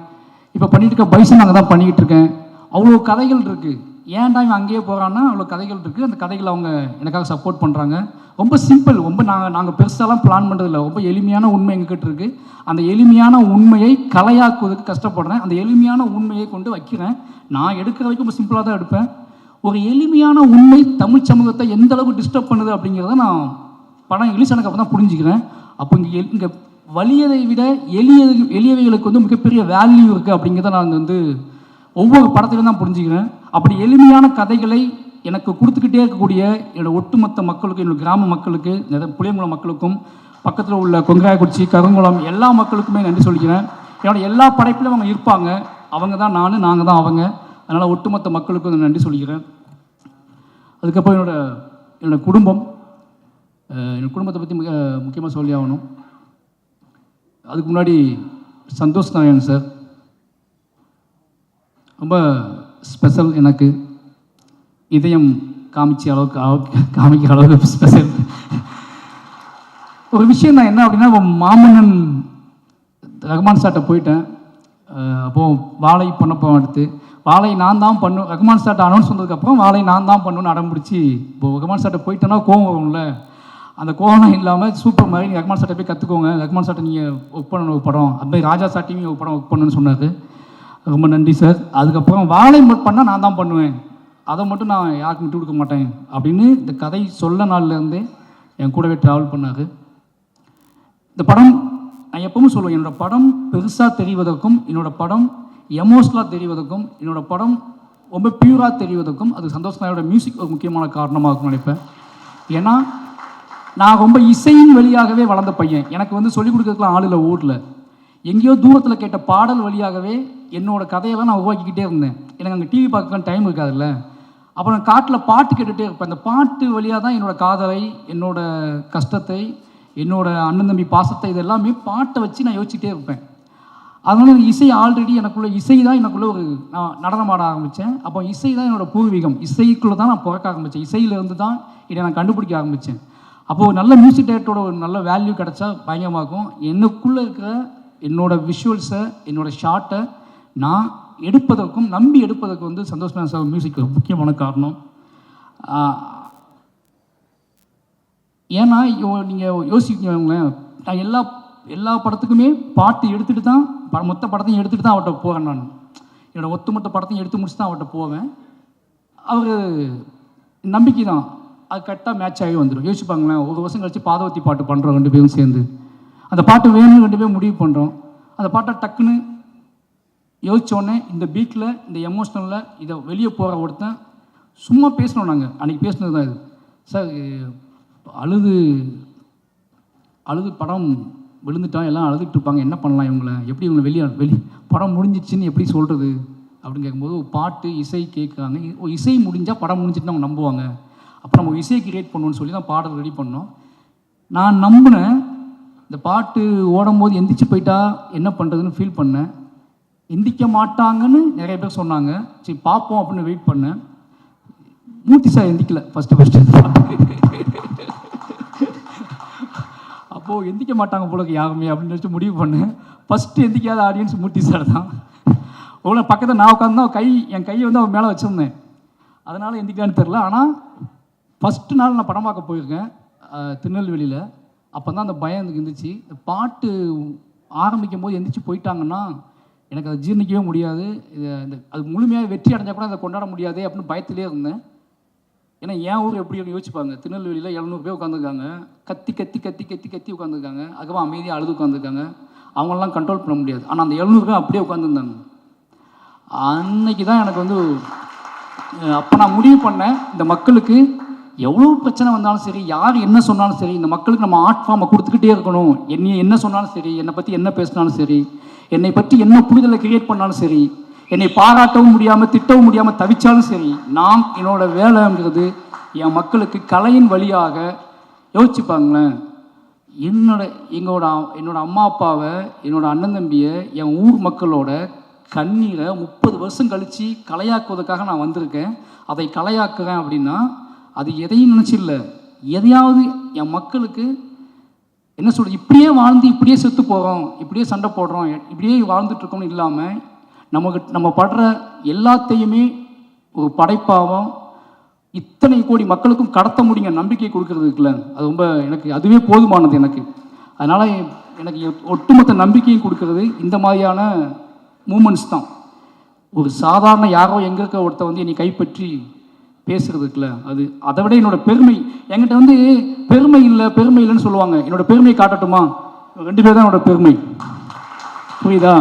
இப்போ பண்ணிட்டு இருக்க பைசன் அங்கே தான் பண்ணிக்கிட்டு இருக்கேன். அவ்வளோ கதைகள் இருக்குது. ஏன்டா இவன் அங்கேயே போகிறான்னா அவ்வளோ கதைகள் இருக்குது. அந்த கதைகளை அவங்க எனக்காக சப்போர்ட் பண்ணுறாங்க. ரொம்ப சிம்பிள், ரொம்ப நாங்கள் பெருசாலாம் பிளான் பண்ணுறதில்ல. ரொம்ப எளிமையான உண்மை எங்ககிட்ட இருக்குது. அந்த எளிமையான உண்மையை கலையாக்குவதற்கு கஷ்டப்படுறேன். அந்த எளிமையான உண்மையை கொண்டு வைக்கிறேன். நான் எடுக்கிற வரைக்கும் ரொம்ப சிம்பிளாக தான் எடுப்பேன். ஒரு எளிமையான உண்மை தமிழ் சமூகத்தை எந்த அளவுக்கு டிஸ்டர்ப் பண்ணுது அப்படிங்கிறத நான் படம் ரிலீஸ் ஆனதுக்கு அப்புறம் தான் புரிஞ்சுக்கிறேன். அப்போ இங்கே வலியதை விட எளியவைகளுக்கு வந்து மிகப்பெரிய வேல்யூ இருக்குது அப்படிங்கிறத நான் வந்து ஒவ்வொரு படத்திலும் தான் புரிஞ்சுக்கிறேன். அப்படி எளிமையான கதைகளை எனக்கு கொடுத்துக்கிட்டே இருக்கக்கூடிய என்னோடய ஒட்டுமொத்த மக்களுக்கு, என்னோடய கிராம மக்களுக்கு, புளியங்குளம் மக்களுக்கும், பக்கத்தில் உள்ள கொங்காயக்குறிச்சி, கருங்குளம் எல்லா மக்களுக்குமே நன்றி சொல்லிக்கிறேன். என்னோட எல்லா படைப்பிலும் அவங்க இருப்பாங்க. அவங்க தான் நாங்கள் தான் அவங்க. அதனால் ஒட்டுமொத்த மக்களுக்கும் நன்றி சொல்லிக்கிறேன். அதுக்கப்புறம் என்னோடய குடும்பம், என்னோடய குடும்பத்தை பற்றி முக்கியமாக சொல்லி ஆகணும். அதுக்கு முன்னாடி சந்தோஷ் நாராயணன் சார் ரொம்ப ஸ்பெஷல். எனக்கு இதயம் காமிக்கிற அளவுக்கு ஸ்பெஷல் ஒரு விஷயம் தான். என்ன அப்படின்னா, மாமன்னன் ரகுமான் சார்ட்ட போயிட்டேன். அப்போது வாழை பண்ணப்போ அடுத்து வாழை நான் தான் பண்ணும், ரகுமான் சார்ட்ட அனௌன்ஸ் பண்ணதுக்கப்புறம் வாழை நான் தான் பண்ணுன்னு அடம்பிடிச்சி, இப்போ ரகுமான் சார்ட்ட போயிட்டேன்னா கோவம் வரும்ல, அந்த கோவம் இல்லாமல் சூப்பர் மாதிரி நீங்கள் ரகுமான் சார்ட்ட போய் கற்றுக்கோங்க, ரகுமான் சார்ட்ட நீங்கள் ஒர்க் பண்ணணும் ஒரு படம், அது ராஜா சார்ட்டையும் ஒரு படம் ஒர்க் பண்ணணும்னு சொன்னார். ரொம்ப நன்றி சார். அதுக்கப்புறம் வாழை பண்ணால் நான் தான் பண்ணுவேன், அதை மட்டும் நான் யாருக்கும் விட்டு கொடுக்க மாட்டேன் அப்படின்னு இந்த கதை சொல்ல நாள்லேருந்தே என் கூடவே ட்ராவல் பண்ணார். இந்த படம் நான் எப்பவும் சொல்லுவேன், என்னோடய படம் பெருசாக தெரிவதற்கும், என்னோடய படம் எமோஷ்னலாக தெரிவதற்கும், என்னோடய படம் ரொம்ப பியூராக தெரிவதற்கும் அது சந்தோஷ் நாயோட மியூசிக் ஒரு முக்கியமான காரணமாக இருக்கும்னு நினைப்பேன். ஏன்னா நான் ரொம்ப இசையின் வழியாகவே வளர்ந்த பையன். எனக்கு வந்து சொல்லிக் கொடுக்கறதுக்குலாம் ஆள் இல்லை ஊரில். எங்கேயோ தூரத்தில் கேட்ட பாடல் வழியாகவே என்னோடய கதையெல்லாம் நான் உருவாக்கிக்கிட்டே இருந்தேன். எனக்கு அங்கே டிவி பார்க்க டைம் இருக்காதுல்ல. அப்புறம் நான் காட்டில் பாட்டு கேட்டுகிட்டே இருப்பேன். அந்த பாட்டு வழியாக தான் என்னோடய காதலை, என்னோடய கஷ்டத்தை, என்னோடய அண்ணன் தம்பி பாசத்தை, இதெல்லாமே பாட்டை வச்சு நான் யோசிச்சுட்டே இருப்பேன். அதனால இசை ஆல்ரெடி எனக்குள்ளே இசை தான் எனக்குள்ளே ஒரு நான் நடனம் ஆட ஆரம்பித்தேன். அப்போ இசை தான் என்னோடய பூர்வீகம். இசைக்குள்ளே தான் நான் பிறக்க ஆரம்பித்தேன். இசையிலேருந்து தான் இதை நான் கண்டுபிடிக்க ஆரம்பித்தேன். அப்போது நல்ல மியூசிக் டைரக்டரோட ஒரு நல்ல வேல்யூ கிடச்சா பயங்கரமாகும். எனக்குள்ளே இருக்கிற என்னோடய விஷுவல்ஸை, என்னோடய ஷார்ட்டை நான் எடுப்பதற்கும் நம்பி எடுப்பதற்கு வந்து சந்தோஷ் நாராயணன் சார் மியூசிக் ஒரு முக்கியமான காரணம். ஏன்னா நீங்கள் யோசிக்கங்களேன், நான் எல்லா படத்துக்குமே பாட்டு எடுத்துகிட்டு தான் மொத்த படத்தையும் எடுத்துகிட்டு தான் அவர்கிட்ட போகிறேன். நான் என்னோடய ஒட்டுமொத்த படத்தையும் எடுத்து முடிச்சு தான் அவர்கிட்ட போவேன். அவர் நம்பிக்கை தான், அது கரெக்டாக மேட்ச் ஆகி வந்துடும். யோசிப்பாங்களேன், ஒரு வருஷம் கழிச்சு பாதவத்தி பாட்டு பண்ணுறோம் 2 பேரும் சேர்ந்து, அந்த பாட்டு வேணும்னு 2 பேரும் முடிவு பண்ணுறோம். அந்த பாட்டை டக்குன்னு யோசித்தோடனே இந்த பீட்டில் இந்த எமோஷ்னலில் இதை வெளியே போகிற ஒருத்தன் சும்மா பேசணும். நாங்கள் அன்றைக்கி பேசினது தான் இது. சார் அழுது படம் விழுந்துட்டான், எல்லாம் அழுதுட்டு இருப்பாங்க, என்ன பண்ணலாம் இவங்களை, எப்படி இவங்களை படம் முடிஞ்சிச்சுன்னு எப்படி சொல்கிறது அப்படின்னு கேட்கும்போது பாட்டு இசை கேட்குறாங்க. இசை முடிஞ்சால் படம் முடிஞ்சிட்டு அவங்க நம்புவாங்க, அப்புறம் நம்ம இசையை கிரியேட் பண்ணணும்னு சொல்லி தான் பாடல் ரெடி பண்ணோம். நான் நம்பினேன். இந்த பாட்டு ஓடும்போது எந்திரிச்சு போயிட்டா என்ன பண்ணுறதுன்னு ஃபீல் பண்ணேன். எந்திரிக்க மாட்டாங்கன்னு நிறைய பேர் சொன்னாங்க. சரி பார்ப்போம் அப்படின்னு வெயிட் பண்ணேன். மூர்த்தி சார் எந்திக்கல ஃபஸ்ட்டு அப்போது எந்திக்க மாட்டாங்க போலக்கு யாருமே அப்படின்னு நினச்சி முடிவு பண்ணேன். ஃபஸ்ட்டு எந்திக்காத ஆடியன்ஸ் மூர்த்தி சார் தான். அவ்வளோ பக்கத்தில் நான் உட்காந்து என் கையை வந்து அவன் மேலே வச்சுருந்தேன், அதனால் எந்திக்கலான்னு தெரில. ஆனால் ஃபஸ்ட்டு நாள் நான் படம் பார்க்க போயிருக்கேன் திருநெல்வேலியில். அப்போ தான் அந்த பயம் எனக்கு இருந்துச்சு. இந்த பாட்டு ஆரம்பிக்கும் போது எந்திரிச்சு போயிட்டாங்கன்னா எனக்கு அதை ஜீர்ணிக்கவே முடியாது, அது முழுமையாக வெற்றி அடைஞ்சால் கூட அதை கொண்டாட முடியாது அப்படின்னு பயத்திலே இருந்தேன். ஏன்னா என் ஊர் எப்படி யோசிப்பாங்க, திருநெல்வேலியில் 700 பேர் உட்காந்துருக்காங்க, கத்தி கத்தி கத்தி கத்தி கத்தி உட்காந்துருக்காங்க, அதுக்கப்புறம் அமைதியாக அழுது உட்காந்துருக்காங்க, அவங்களெலாம் கண்ட்ரோல் பண்ண முடியாது. ஆனால் அந்த 700 பேர் அப்படியே உட்காந்துருந்தாங்க. அன்னைக்கு தான் எனக்கு வந்து அப்போ நான் முடிவு பண்ணேன், இந்த மக்களுக்கு எவ்வளோ பிரச்சனை வந்தாலும் சரி, யார் என்ன சொன்னாலும் சரி, இந்த மக்களுக்கு நம்ம ஆர்ட் ஃபார்மை கொடுத்துக்கிட்டே இருக்கணும். என்ன சொன்னாலும் சரி, என்னை பற்றி என்ன பேசினாலும் சரி, என்னை பற்றி என்ன புரிதலை கிரியேட் பண்ணாலும் சரி, என்னை பாராட்டவும் முடியாமல் திட்டவும் முடியாமல் தவிச்சாலும் சரி, நான் என்னோடய வேலைங்கிறது என் மக்களுக்கு கலையின் வழியாக யோசிச்சுப்பாங்களேன். என்னோட அம்மா அப்பாவை, என்னோடய அண்ணன் தம்பியை, என் ஊர் மக்களோட கண்ணீரை 30 வருஷம் கழித்து கலையாக்குவதற்காக நான் வந்திருக்கேன். அதை கலையாக்குறேன் அப்படின்னா அது எதையும் நினச்சி இல்லை, எதையாவது என் மக்களுக்கு என்ன சொல்கிறது, இப்படியே வாழ்ந்து இப்படியே செத்து போகிறோம், இப்படியே சண்டை போடுறோம், இப்படியே வாழ்ந்துட்டுருக்கோம்னு இல்லாமல் நம்ம படுற எல்லாத்தையுமே ஒரு படைப்பாகவும் இத்தனை கோடி மக்களுக்கும் கடத்த முடியுங்க நம்பிக்கை கொடுக்கறது இருக்குல்ல, அது ரொம்ப எனக்கு அதுவே போதுமானது எனக்கு. அதனால் எனக்கு ஒட்டுமொத்த நம்பிக்கையும் கொடுக்கறது இந்த மாதிரியான மூமெண்ட்ஸ் தான். ஒரு சாதாரண யாரோ எங்கே இருக்க ஒருத்தர் வந்து என்னை கைப்பற்றி பேசுறது இருக்குல்ல, அது அதை விட என்னோட பெருமை. என்கிட்ட வந்து பெருமை இல்லைன்னு சொல்லுவாங்க. என்னோட பெருமையை காட்டட்டுமா? 2 பேர் தான் என்னோட பெருமை, புரியுதா?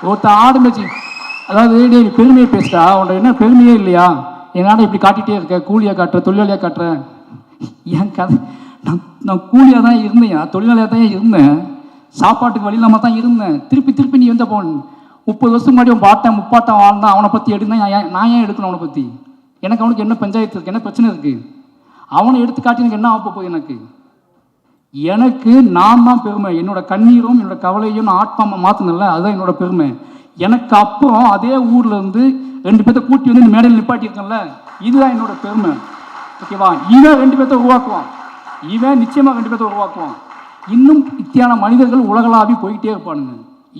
ஒருத்தர் ஆரம்பிச்சு, அதாவது நீ பெருமையை பேசிட்டா உன்னோட என்ன பெருமையே இல்லையா, என்னால் இப்படி காட்டிகிட்டே இருக்க, கூலியாக காட்டுற, தொழிலாளியாக காட்டுற. என் கதை, நான் கூலியாக தான் இருந்தேன், தொழிலாளியாக தான் இருந்தேன், சாப்பாட்டுக்கு வழி இல்லாமல் தான் இருந்தேன். திருப்பி நீ வந்து 30 வருஷம் முன்னாடி உன் பாட்டன் முப்பாட்டம் வாழ்ந்தான், அவனை பற்றி எடுனா நான் ஏன் எடுக்கணும்? அவனை பற்றி எனக்கு அவனுக்கு என்ன பஞ்சாயத்து இருக்குது, என்ன பிரச்சனை இருக்குது? அவனை எடுத்து காட்டி எனக்கு என்ன ஆக போகுது? எனக்கு நான் தான் பெருமை. என்னோட கண்ணீரும் என்னோட கவலையும் நான் ஆட்பாம மாற்றினல, அதுதான் என்னோட பெருமை. எனக்கு அப்புறம் அதே ஊரில் இருந்து 2 பேர்த்த கூட்டி வந்து இந்த மேடையில் நிப்பாட்டியிருக்கேன்ல, இதுதான் என்னோட பெருமை. ஓகேவா? இவன் 2 பேர்த்த உருவாக்குவான், இவன் நிச்சயமாக 2 பேர்த்த உருவாக்குவான். இன்னும் இத்தியான மனிதர்கள் உலகளாவி போய்கிட்டே இருப்பானுங்க.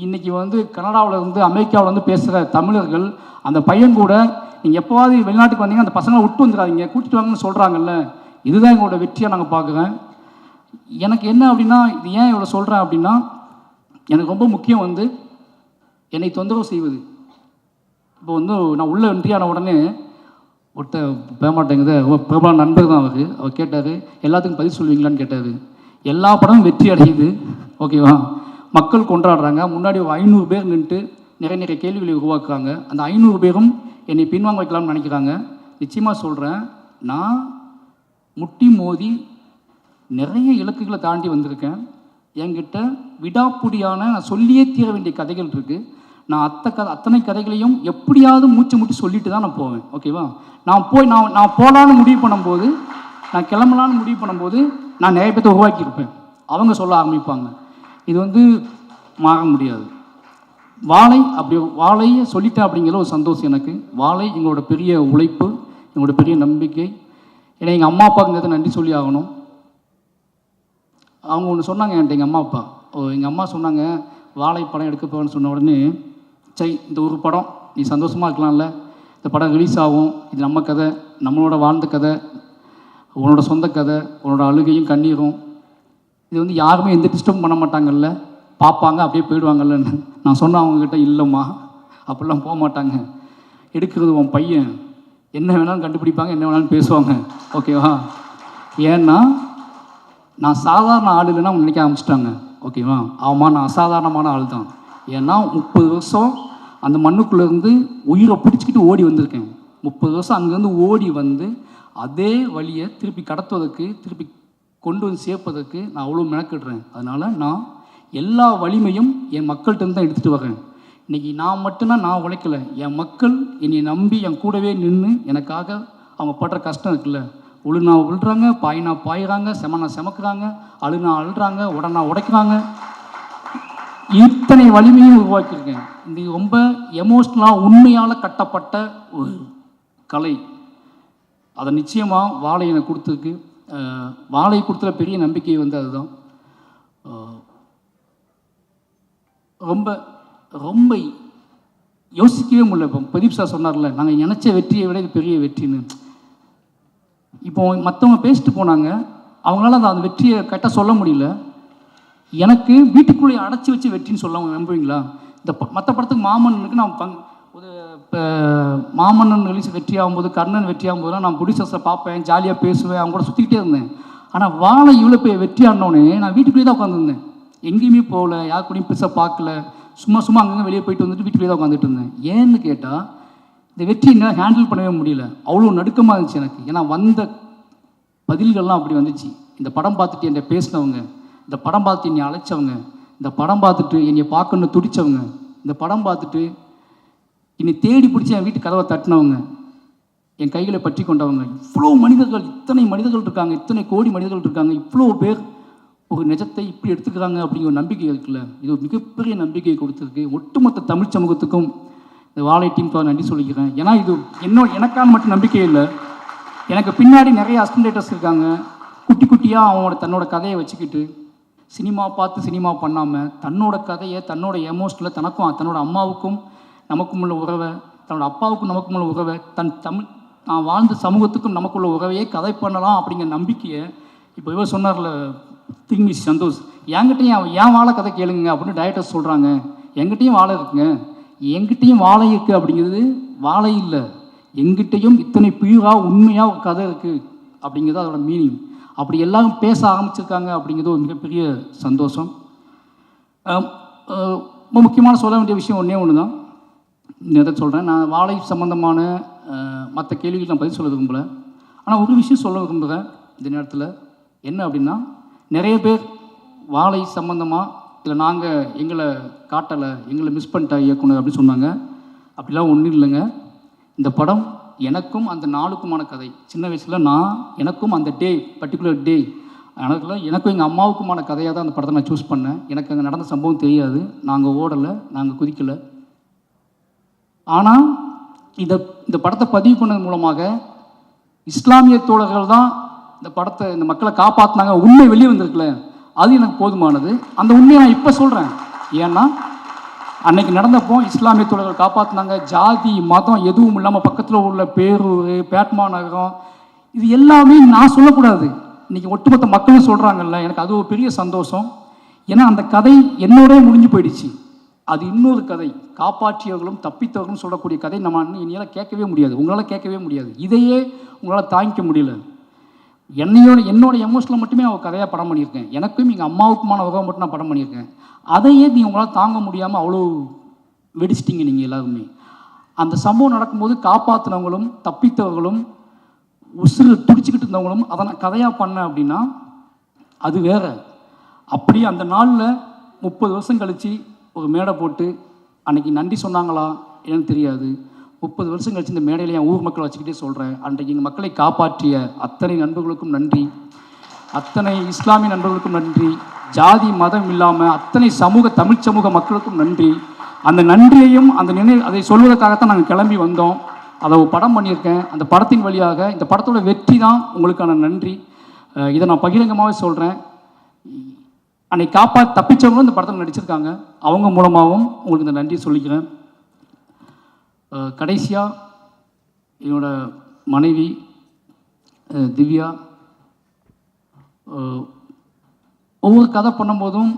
இன்னைக்கு வந்து கனடாவில் இருந்து அமெரிக்காவில் வந்து பேசுகிற தமிழர்கள், அந்த பையன் கூட நீங்கள் எப்போவாது வெளிநாட்டுக்கு வந்தீங்க அந்த பசங்களை விட்டு வந்துடாதீங்க, கூட்டிட்டு வாங்கன்னு சொல்கிறாங்கல்ல, இதுதான் எங்களோட வெற்றியாக நாங்கள் பார்க்குறேன். எனக்கு என்ன அப்படின்னா, இது ஏன் இவ்வளோ சொல்கிறேன் அப்படின்னா, எனக்கு ரொம்ப முக்கியம் வந்து என்னை தொந்தரவு செய்வது. இப்போ வந்து நான் உள்ள என்ட்ரியான உடனே ஒருத்தர் பேமாட்டேங்குது, பிரபல நண்பர் தான் அவர் கேட்டார், எல்லாத்துக்கும் பதில் சொல்லுவீங்களான்னு கேட்டார். எல்லா படமும் வெற்றி அடையுது, ஓகேவா, மக்கள் கொண்டாடுறாங்க, முன்னாடி ஒரு 500 பேர் நின்றுட்டு நிறைய கேள்விகளை உருவாக்குறாங்க. அந்த 500 பேரும் என்னை பின்வாங்க வைக்கலாம்னு நினைக்கிறாங்க. நிச்சயமாக சொல்கிறேன், நான் முட்டி மோதி நிறைய இலக்குகளை தாண்டி வந்திருக்கேன். என்கிட்ட விடாப்புடியான நான் சொல்லியே தீர வேண்டிய கதைகள் இருக்குது. நான் அத்தனை கதைகளையும் எப்படியாவது மூச்சு முட்டி சொல்லிட்டு தான் நான் போவேன், ஓகேவா. நான் போகலான்னு முடிவு பண்ணும்போது, நான் கிளம்பலான்னு முடிவு பண்ணும்போது நான் நிறைய பேர்த்த உருவாக்கியிருப்பேன், அவங்க சொல்ல ஆரம்பிப்பாங்க. இது வந்து மாற முடியாது. வாழையை சொல்லிட்டேன் அப்படிங்கிற ஒரு சந்தோஷம் எனக்கு. வாழை எங்களோட பெரிய உழைப்பு, எங்களோட பெரிய நம்பிக்கை. ஏன்னா எங்கள் அம்மா அப்பாவுக்கு நன்றி சொல்லி ஆகணும். அவங்க ஒன்று சொன்னாங்க என்கிட்ட, எங்கள் அம்மா சொன்னாங்க வாழை படம் எடுக்க போகிறேன்னு சொன்ன உடனே, சரி இந்த ஒரு படம் நீ சந்தோஷமாக இருக்கலாம்ல, இந்த படம் ரிலீஸ் ஆகும், இது நம்ம கதை, நம்மளோட வாழ்ந்த கதை, உன்னோட சொந்த கதை, உன்னோட அழுகையும் கண்ணீரும், இது வந்து யாருமே எந்த டிஸ்டர்ப் பண்ண மாட்டாங்கல்ல, பார்ப்பாங்க அப்படியே போயிடுவாங்கல்லன்னு நான் சொன்னேன் அவங்கக்கிட்ட. இல்லைம்மா அப்படிலாம் போக மாட்டாங்க, எடுக்கிறது உன் பையன், என்ன வேணாலும் கண்டுபிடிப்பாங்க, என்ன வேணாலும் பேசுவாங்க, ஓகேவா? ஏன்னா நான் சாதாரண ஆள் இல்லைன்னா அவங்க நினைக்க ஆரம்பிச்சிட்டாங்க, ஓகேவா? ஆமாம், நான் அசாதாரணமான ஆள் தான். ஏன்னா 30 வருஷம் அந்த மண்ணுக்குள்ளேருந்து உயிரை பிடிச்சிக்கிட்டு ஓடி வந்திருக்கேன். 30 வருஷம் அங்கேருந்து ஓடி வந்து அதே வழியை திருப்பி கடத்துவதற்கு, திருப்பி கொண்டு வந்து சேர்ப்பதற்கு நான் அவ்வளோ மெனக்கிடுறேன். அதனால் நான் எல்லா வலிமையும் என் மக்கள்கிட்ட தான் எடுத்துகிட்டு வரேன். இன்றைக்கி நான் மட்டும்தான் நான் உழைக்கலை, என் மக்கள் என்னை நம்பி என் கூடவே நின்று எனக்காக அவங்க படுற கஷ்டம் இருக்குல்ல, உழுனா உழுறாங்க, பாயினா பாயிறாங்க, செமனா செமக்குறாங்க, அழுனா அழுறாங்க, உடனா உடைக்கிறாங்க, இத்தனை வலிமையும் உருவாக்கியிருக்கேன். இது ரொம்ப எமோஷ்னலாக உண்மையால் கட்டப்பட்ட ஒரு கலை. அதை நிச்சயமாக வாழை எனக்கு கொடுத்துருக்கு. வாழை கொடுத்துற பெரிய நம்பிக்கை வந்து அதுதான். ரொம்ப ரொம்ப யோசிக்கவே முடியல. இப்போ பிரதீப் சார் சொன்னார்ல, நாங்கள் நினச்ச வெற்றியை விட இது பெரிய வெற்றின்னு. இப்போ மற்றவங்க பேசிட்டு போனாங்க, அவங்களால அந்த வெற்றியை கரெக்டாக சொல்ல முடியல. எனக்கு வீட்டுக்குள்ளேயே அடைச்சி வச்சு வெற்றின்னு சொல்ல நம்புவீங்களா? இந்த மற்ற படத்துக்கு மாமன்னனுக்கு நான் ஒரு இப்போ மாமன்னன் ரிலீஸ் வெற்றி ஆகும்போது, கர்ணன் வெற்றி ஆகும்போதுலாம் நான் ப்ரொடியூசர்ஸை பார்ப்பேன், ஜாலியாக பேசுவேன், அவங்க கூட சுற்றிக்கிட்டே இருந்தேன். ஆனால் வாழை இவ்வளோ போய் வெற்றி ஆனோடனே நான் வீட்டுக்குள்ளேயே தான் உட்காந்துருந்தேன், எங்கேயுமே போகல, யார் கூடயும் பெருசாக பார்க்கல, சும்மா அங்கங்கே வெளியே போயிட்டு வந்துட்டு வீட்டுக்குள்ளேயே தான் உட்காந்துட்டு இருந்தேன். ஏன்னு கேட்டால் இந்த வெற்றி என்னால் ஹேண்டில் பண்ணவே முடியல, அவ்வளோ நடுக்கமாக இருந்துச்சு எனக்கு. ஏன்னா வந்த பதில்கள்லாம் அப்படி வந்துச்சு. இந்த படம் பார்த்துட்டு என்னை பேசினவங்க, இந்த படம் பார்த்துட்டு என்னை அழைச்சவங்க, இந்த படம் பார்த்துட்டு என்னை பார்க்கணுன்னு துடித்தவங்க, இந்த படம் பார்த்துட்டு என்னை தேடி பிடிச்சி என் வீட்டு கதவை தட்டினவங்க, என் கைகளை பற்றி கொண்டவங்க, இவ்வளோ மனிதர்கள், இத்தனை மனிதர்கள் இருக்காங்க, இத்தனை கோடி மனிதர்கள் இருக்காங்க, இவ்வளோ பேர் ஒரு நிஜத்தை இப்படி எடுத்துக்கிறாங்க அப்படிங்கிற ஒரு நம்பிக்கை இருக்குல்ல, இது ஒரு மிகப்பெரிய நம்பிக்கையை கொடுத்துருக்கு. ஒட்டுமொத்த தமிழ் சமூகத்துக்கும் இந்த வாழை டீமுக்காக நன்றி சொல்லிக்கிறேன். ஏன்னா இது எனக்கான மட்டும் நம்பிக்கை இல்லை, எனக்கு பின்னாடி நிறைய அசிஸ்டன்டேட்டர்ஸ் இருக்காங்க, குட்டி குட்டியாக அவனோட தன்னோட கதையை வச்சுக்கிட்டு சினிமா பார்த்து சினிமா பண்ணாமல் தன்னோட கதையை, தன்னோட எமோஷனில் தனக்கும் தன்னோட அம்மாவுக்கும் நமக்கும் உள்ள உறவை, தன்னோட அப்பாவுக்கும் நமக்கும் உள்ள உறவை, நான் வாழ்ந்த சமூகத்துக்கும் நமக்குள்ள உறவையே கதை பண்ணலாம் அப்படிங்கிற நம்பிக்கையை, இப்போ இவர் சொன்னார்ல திங்மி சந்தோஷ், என்கிட்டையும் ஏன் வாழை கதை கேளுங்க அப்படின்னு டைரக்டர்ஸ் சொல்கிறாங்க. என்கிட்டையும் வாழை இருக்குங்க, என்கிட்டையும் வாழை இருக்குது அப்படிங்கிறது வாழை இல்லை, எங்கிட்டையும் இத்தனை பியூராக உண்மையாக ஒரு கதை இருக்குது அப்படிங்கிறது அதோட மீனிங். அப்படி எல்லாரும் பேச ஆரம்பிச்சிருக்காங்க அப்படிங்கிறது ஒரு மிகப்பெரிய சந்தோஷம். ரொம்ப முக்கியமான சொல்ல வேண்டிய விஷயம் ஒன்று தான், எதை சொல்கிறேன், நான் வாழை சம்மந்தமான மற்ற கேள்விகள் நான் பதில் சொல்ல விரும்பலை. ஆனால் ஒரு விஷயம் சொல்ல விரும்புகிறேன் இந்த நேரத்தில். என்ன அப்படின்னா, நிறைய பேர் வாழை சம்மந்தமாக இல்லை நாங்கள் எங்களை காட்டலை, எங்களை மிஸ் பண்ணிட்டா இயக்குனர் அப்படின்னு சொன்னாங்க. அப்படிலாம் ஒன்றும் இல்லைங்க. இந்த படம் எனக்கும் அந்த நாளுக்குமான கதை. சின்ன வயசில் எனக்கும் அந்த டே, பர்டிகுலர் டே, எனக்கும் எங்கள் அம்மாவுக்குமான கதையாக தான் அந்த படத்தை நான் சூஸ் பண்ணேன். எனக்கு அங்கே நடந்த சம்பவம் தெரியாது, நாங்கள் ஓடலை, நாங்கள் குதிக்கலை. ஆனால் இந்த படத்தை பதிவு பண்ணது மூலமாக இஸ்லாமிய தோழர்கள் தான் இந்த படத்தை, இந்த மக்களை காப்பாற்றினாங்க, உண்மை வெளியே வந்திருக்குல்ல, அது எனக்கு போதுமானது. அந்த உண்மையை நான் இப்போ சொல்கிறேன். ஏன்னா அன்னைக்கு நடந்தப்போ இஸ்லாமிய தோழர்கள் காப்பாற்றினாங்க, ஜாதி மதம் எதுவும் இல்லாமல் பக்கத்தில் உள்ள பேரூர், பேட்மா நகரம், இது எல்லாமே நான் சொல்லக்கூடாது, இன்றைக்கி ஒட்டுமொத்த மக்களும் சொல்கிறாங்கல்ல, எனக்கு அது ஒரு பெரிய சந்தோஷம். ஏன்னா அந்த கதை என்னோடய முடிஞ்சு போயிடுச்சு, அது இன்னொரு கதை, காப்பாற்றியவர்களும் தப்பித்தவர்களும் சொல்லக்கூடிய கதை நம்ம இனியால் கேட்கவே முடியாது, உங்களால் கேட்கவே முடியாது, இதையே உங்களால் தாங்கிக்க முடியல. என்னோட எமோஷனில் மட்டுமே நான் கதையாக படம் பண்ணியிருக்கேன், எனக்கும் எங்கள் அம்மாவுக்குமான உறவை மட்டும் நான் படம் பண்ணியிருக்கேன். அதையே நீங்கள் உங்களால் தாங்க முடியாமல் அவ்வளோ வெடிச்சிட்டிங்க நீங்கள் எல்லாருமே. அந்த சம்பவம் நடக்கும்போது காப்பாற்றினவங்களும் தப்பித்தவர்களும் உசுறு துடிச்சிக்கிட்டு இருந்தவங்களும் அதை நான் கதையாக பண்ணேன் அப்படின்னா அது வேற. அப்படியே அந்த நாளில் 30 வருஷம் கழித்து ஒரு மேடை போட்டு அன்றைக்கி நன்றி சொன்னாங்களா என்னன்னு தெரியாது. 30 வருஷம் கழிச்சு இந்த மேடையில் என் ஊர் மக்கள் வச்சுக்கிட்டே சொல்கிறேன், அன்றைக்கு எங்கள் மக்களை காப்பாற்றிய அத்தனை நண்பர்களுக்கும் நன்றி, அத்தனை இஸ்லாமிய நண்பர்களுக்கும் நன்றி, ஜாதி மதம் இல்லாமல் அத்தனை தமிழ் சமூக மக்களுக்கும் நன்றி. அந்த நன்றியையும் அதை சொல்வதற்காகத்தான் நாங்கள் கிளம்பி வந்தோம். அதை ஒரு படம் பண்ணியிருக்கேன். அந்த படத்தின் வழியாக இந்த படத்தோட வெற்றி தான் உங்களுக்கான நன்றி. இதை நான் பகிரங்கமாகவே சொல்கிறேன். அன்னைக்கு தப்பிச்சவங்களும் இந்த படத்தில் நடிச்சிருக்காங்க, அவங்க மூலமாகவும் உங்களுக்கு இந்த நன்றி சொல்லிக்கிறேன். கடைசியாக என்னோட மனைவி திவ்யா ஒவ்வொரு கதை பண்ணும்போதும்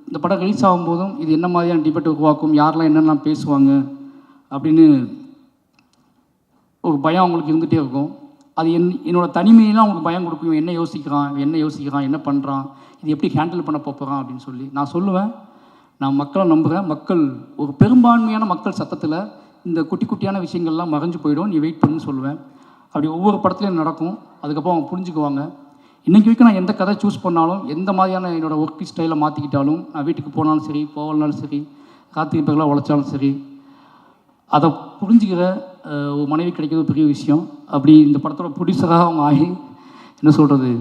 இந்த படம் ரிலீஸ் ஆகும்போதும் இது என்ன மாதிரியான டிபேட் உருவாக்கும், யாரெல்லாம் என்னெல்லாம் பேசுவாங்க அப்படின்னு ஒரு பயம் அவங்களுக்கு இருந்துகிட்டே இருக்கும். அது என்னோட தனிமையெல்லாம் அவங்களுக்கு பயம் கொடுக்கும். என்ன யோசிக்கிறான், என்ன பண்ணுறான், இது எப்படி ஹேண்டில் பண்ண போகிறான் அப்படின்னு சொல்லி நான் சொல்லுவேன். நான் மக்களை நம்புகிறேன். மக்கள் ஒரு பெரும்பான்மையான மக்கள் சத்தத்தில் இந்த குட்டி குட்டியான விஷயங்கள்லாம் மறைஞ்சு போயிடும், நீ வெயிட் பண்ணுன்னு சொல்லுவேன். அப்படி ஒவ்வொரு படத்துலையும் நடக்கும். அதுக்கப்புறம் அவங்க புரிஞ்சுக்குவாங்க. இன்றைக்கி வரைக்கும் நான் எந்த கதை சூஸ் பண்ணாலும், எந்த மாதிரியான என்னோடய ஒர்க் ஸ்டைலை மாற்றிக்கிட்டாலும், நான் வீட்டுக்கு போனாலும் சரி, போகலனாலும் சரி, கார்த்திகை பகலாக உழைச்சாலும் சரி, அதை புரிஞ்சுக்கிற ஒரு மனைவி கிடைக்கிறது பெரிய விஷயம். அப்படி இந்த படத்தோட ப்ரொடியூசராக அவங்க ஆகி என்ன சொல்கிறது,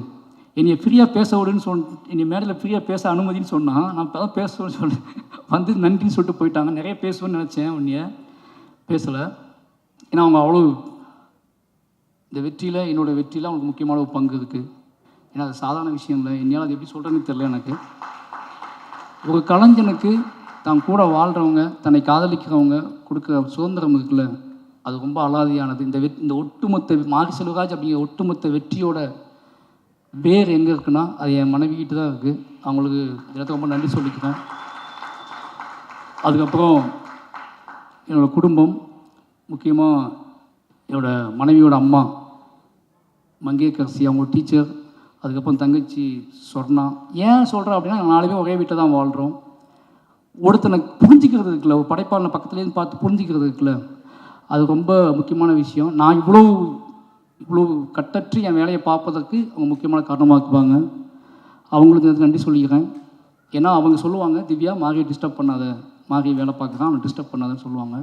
என்னை ஃப்ரீயாக பேச விடுன்னு என்னை மேடையில் ஃப்ரீயாக பேச அனுமதின்னு சொன்னால் நான் இப்போ தான் பேசுவேன்னு சொன்னேன். வந்து நன்றின்னு சொல்லிட்டு போயிட்டாங்க. நிறைய பேசுவேன்னு நினச்சேன், உன்னைய பேசலை. ஏன்னா அவங்க அவ்வளோ இந்த வெற்றியில், என்னோடய வெற்றியில் அவங்களுக்கு முக்கியமான ஒரு பங்கு இருக்குது. ஏன்னா அது சாதாரண விஷயம் இல்லை. என்னால் அது எப்படி சொல்கிறேன்னு தெரியல எனக்கு. ஒரு கலைஞனுக்கு தான் கூட வாழ்கிறவங்க, தன்னை காதலிக்கிறவங்க கொடுக்குற சுதந்திரம் இருக்குல்ல, அது ரொம்ப அலாதியானது. இந்த ஒட்டுமொத்த மாரி செல்வராஜ் அப்படிங்கிற ஒட்டுமொத்த வெற்றியோட வேர் எங்கே இருக்குன்னா அது என் மனைவிக்கிட்ட தான் இருக்குது. அவங்களுக்கு எல்லாத்துக்கும் ரொம்ப நன்றி சொல்லிக்கிறேன். அதுக்கப்புறம் என்னோடய குடும்பம், முக்கியமாக என்னோடய மனைவியோட அம்மா மங்கேக்கரசி, அவங்க டீச்சர், அதுக்கப்புறம் தங்கச்சி சொர்ணா. ஏன் சொல்கிறேன் அப்படின்னா, நாலு பேர் ஒரே வீட்டில் தான் வாழ்கிறோம். ஒருத்தனை புரிஞ்சிக்கிறது இருக்குல்ல, ஒரு படைப்பாளனை பக்கத்துலேருந்து பார்த்து புரிஞ்சிக்கிறது இருக்குல்ல, அது ரொம்ப முக்கியமான விஷயம். நான் இவ்வளோ கட்டற்று என் வேலையை பார்ப்பதற்கு அவங்க முக்கியமான காரணமாக்குவாங்க. அவங்களுக்கு நன்றி சொல்லிக்கிறேன். ஏன்னா அவங்க சொல்லுவாங்க, திவ்யா மாரியை டிஸ்டர்ப் பண்ணாத, மாரியை வேலை பார்க்குறான், அவனை டிஸ்டர்ப் பண்ணாதன்னு சொல்லுவாங்க.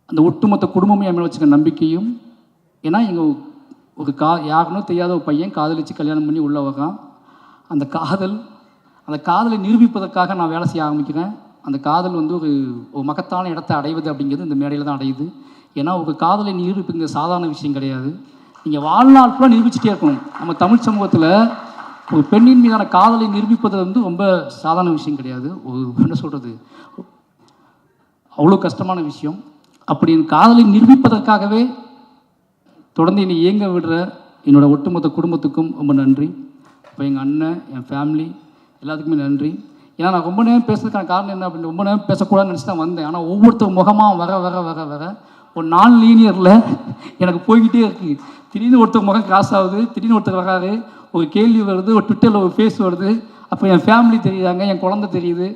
அந்த ஒட்டுமொத்த குடும்பமே என் மேலே வச்சுக்க நம்பிக்கையும். ஏன்னா எங்கள் ஒரு யாருன்னு தெரியாத ஒரு பையன் காதலிச்சு கல்யாணம் பண்ணி உள்ளே வரான். அந்த காதலை நிரூபிப்பதற்காக நான் வேலை செய்ய ஆரம்பிக்கிறேன். அந்த காதல் வந்து ஒரு மகத்தான இடத்தை அடைவது அப்படிங்கிறது இந்த மேடையில் தான் அடையுது. ஏன்னா ஒரு காதலை நிரூபிப்புங்க சாதாரண விஷயம் கிடையாது. நீங்கள் வாழ்நாள் ஃபுல்லாக நிரூபிச்சுட்டே இருக்கணும். நம்ம தமிழ் சமூகத்தில் ஒரு பெண்ணின் மீதான காதலை நிரூபிப்பது வந்து ரொம்ப சாதாரண விஷயம் கிடையாது. என்ன சொல்கிறது, அவ்வளோ கஷ்டமான விஷயம். அப்படி என் காதலை நிரூபிப்பதற்காகவே தொடர்ந்து என்னை இயங்க விடுற என்னோடய ஒட்டுமொத்த குடும்பத்துக்கும் ரொம்ப நன்றி. இப்போ எங்கள் அண்ணன், என் ஃபேமிலி எல்லாத்துக்குமே நன்றி. ஏன்னா நான் ரொம்ப நேரம் பேசுறதுக்கான காரணம் என்ன அப்படின்னு, ரொம்ப நேரம் பேசக்கூடாதுன்னு நினச்சி தான் வந்தேன். ஆனால் ஒவ்வொருத்தர் முகமாக வர ஒரு நான் லீனியரில் எனக்கு போய்கிட்டே இருக்குது. திடீர்னு ஒருத்தர் முகம் கிராஸ் ஆகுது, திடீர்னு ஒருத்தர் வராது, ஒரு கேள்வி வருது, ஒரு ட்விட்டரில் ஒரு ஃபேஸ் வருது, அப்போ என் ஃபேமிலி தெரியுதாங்க, என் குழந்தை தெரியுது.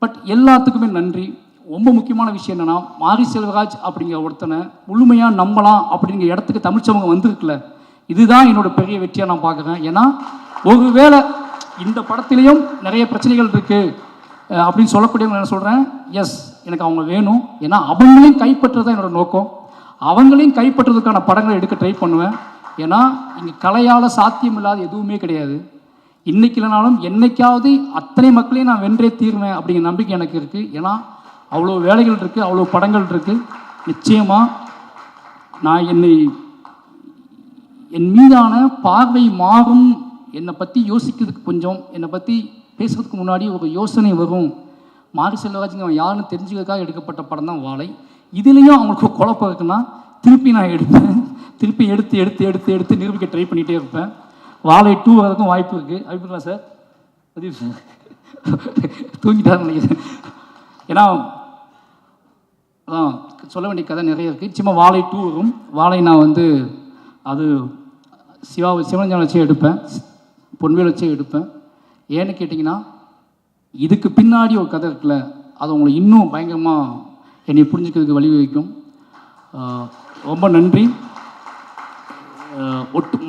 பட் எல்லாத்துக்குமே நன்றி. ரொம்ப முக்கியமான விஷயம் என்னென்னா, மாரி செல்வராஜ் அப்படிங்கிற ஒருத்தனை முழுமையாக நம்பலாம் அப்படிங்கிற இடத்துக்கு தமிழ் சமூகம் வந்திருக்குல்ல, இதுதான் என்னோடய பெரிய வெற்றியாக நான் பார்க்குறேன். ஏன்னா ஒருவேளை இந்த படத்துலேயும் நிறைய பிரச்சனைகள் இருக்குது அப்படின்னு சொல்லக்கூடியவங்க என்ன சொல்கிறேன், எஸ் எனக்கு அவங்க வேணும். ஏன்னா அவங்களையும் கைப்பற்றுறது தான் என்னோடய நோக்கம். அவங்களையும் கைப்பற்றுறதுக்கான படங்களை எடுக்க ட்ரை பண்ணுவேன். ஏன்னா இங்கே கலையால் சாத்தியம் இல்லாத எதுவுமே கிடையாது. இன்றைக்கி இல்லைனாலும் என்னைக்காவது அத்தனை மக்களையும் நான் வென்றே தீர்வேன் அப்படிங்கிற நம்பிக்கை எனக்கு இருக்குது. ஏன்னா அவ்வளோ வேலைகள் இருக்குது, அவ்வளோ படங்கள் இருக்குது. நிச்சயமாக நான் என் மீதான பார்வை மாறும். என்னை பற்றி யோசிக்கிறதுக்கு கொஞ்சம், என்னை பற்றி பேசுகிறதுக்கு முன்னாடி ஒரு யோசனை வரும். மாரி செல்வராஜ் அவன் யாருன்னு தெரிஞ்சுக்கிறதுக்காக எடுக்கப்பட்ட படம் தான் வாழை. இதுலேயும் அவங்களுக்கு குழப்பம் இருக்குன்னா திருப்பி நான் எடுப்பேன். திருப்பி எடுத்து நிரூபிக்க ட்ரை பண்ணிகிட்டே இருப்பேன். வாழை 2 வரதுக்கும் வாய்ப்பு இருக்குது. வாய்ப்புங்களா சார்? பிரதீப் சார் தூங்கிட்டாருன்னு நினைக்கிறேன். ஏன்னா அதான் சொல்ல வேண்டிய கதை நிறைய இருக்குது. நிச்சயமாக வாழை 2 வரும். வாழை நான் வந்து அது சிவனஞ்சான வச்சே எடுப்பேன், பொன்வேல் வச்சே எடுப்பேன். ஏன்னு கேட்டிங்கன்னா, இதுக்கு பின்னாடி ஒரு கதை இருக்குல்ல, அது உங்களை இன்னும் பயங்கரமாக என்னை புரிஞ்சுக்கிறதுக்கு வழிவகுக்கும். ரொம்ப நன்றி.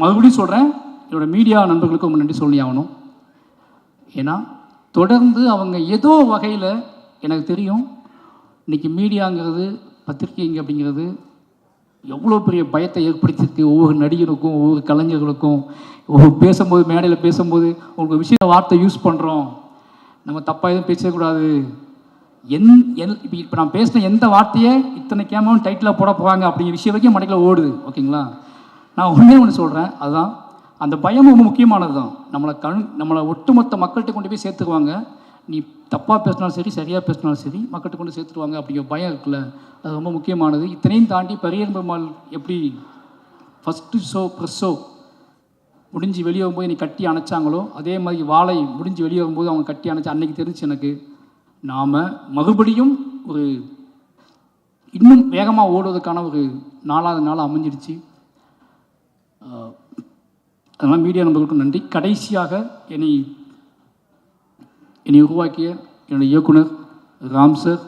மறுபடியும் சொல்கிறேன், என்னோடய மீடியா நண்பர்களுக்கு ரொம்ப நன்றி சொல்லி ஆகணும். ஏன்னா தொடர்ந்து அவங்க ஏதோ வகையில், எனக்கு தெரியும் இன்றைக்கி மீடியாங்கிறது, பத்திரிகைங்க அப்படிங்கிறது எவ்வளோ பெரிய பயத்தை ஏற்படுத்தியிருக்கு ஒவ்வொரு நடிகருக்கும், ஒவ்வொரு கலைஞர்களுக்கும். பேசும்போது, மேடையில் பேசும்போது உங்களுக்கு விஷய வார்த்தை யூஸ் பண்ணுறோம், நம்ம தப்பாக எதுவும் பேசக்கூடாது. இப்போ நான் பேசின எந்த வார்த்தையை இத்தனை கேமராவும் டைட்டிலாக போட போகிறாங்க அப்படிங்கிற விஷயம் வரைக்கும் மடையில் ஓடுது. ஓகேங்களா? நான் ஒன்று சொல்கிறேன், அதுதான் அந்த பயம் ரொம்ப முக்கியமானது தான். நம்மளை ஒட்டுமொத்த மக்கள்கிட்ட கொண்டு போய் சேர்த்துக்குவாங்க. நீ தப்பாக பேசினாலும் சரி சரியாக பேசினாலும் சரி மக்கள்கிட்ட கொண்டு சேர்த்துருவாங்க அப்படிங்கிற பயம் இருக்குல்ல, அது ரொம்ப முக்கியமானது. இத்தனையும் தாண்டி பெரியன் பெருமாள் எப்படி ஃபஸ்ட்டு ப்ரெஸ் ஷோ முடிஞ்சு வெளியே வரும்போது என்னை கட்டி அணைச்சாங்களோ, அதே மாதிரி வாழை முடிஞ்சு வெளியே வரும்போது அவங்க கட்டி அணைச்சி அன்னைக்கு தெரிஞ்சு எனக்கு நாம் மறுபடியும் ஒரு இன்னும் வேகமாக ஓடுவதற்கான ஒரு 4வது நாள் அமைஞ்சிடுச்சு. அதனால் மீடியா நண்பர்களுக்கும் நன்றி. கடைசியாக என்னை உருவாக்கிய என்னுடைய இயக்குனர் ராம் சார்,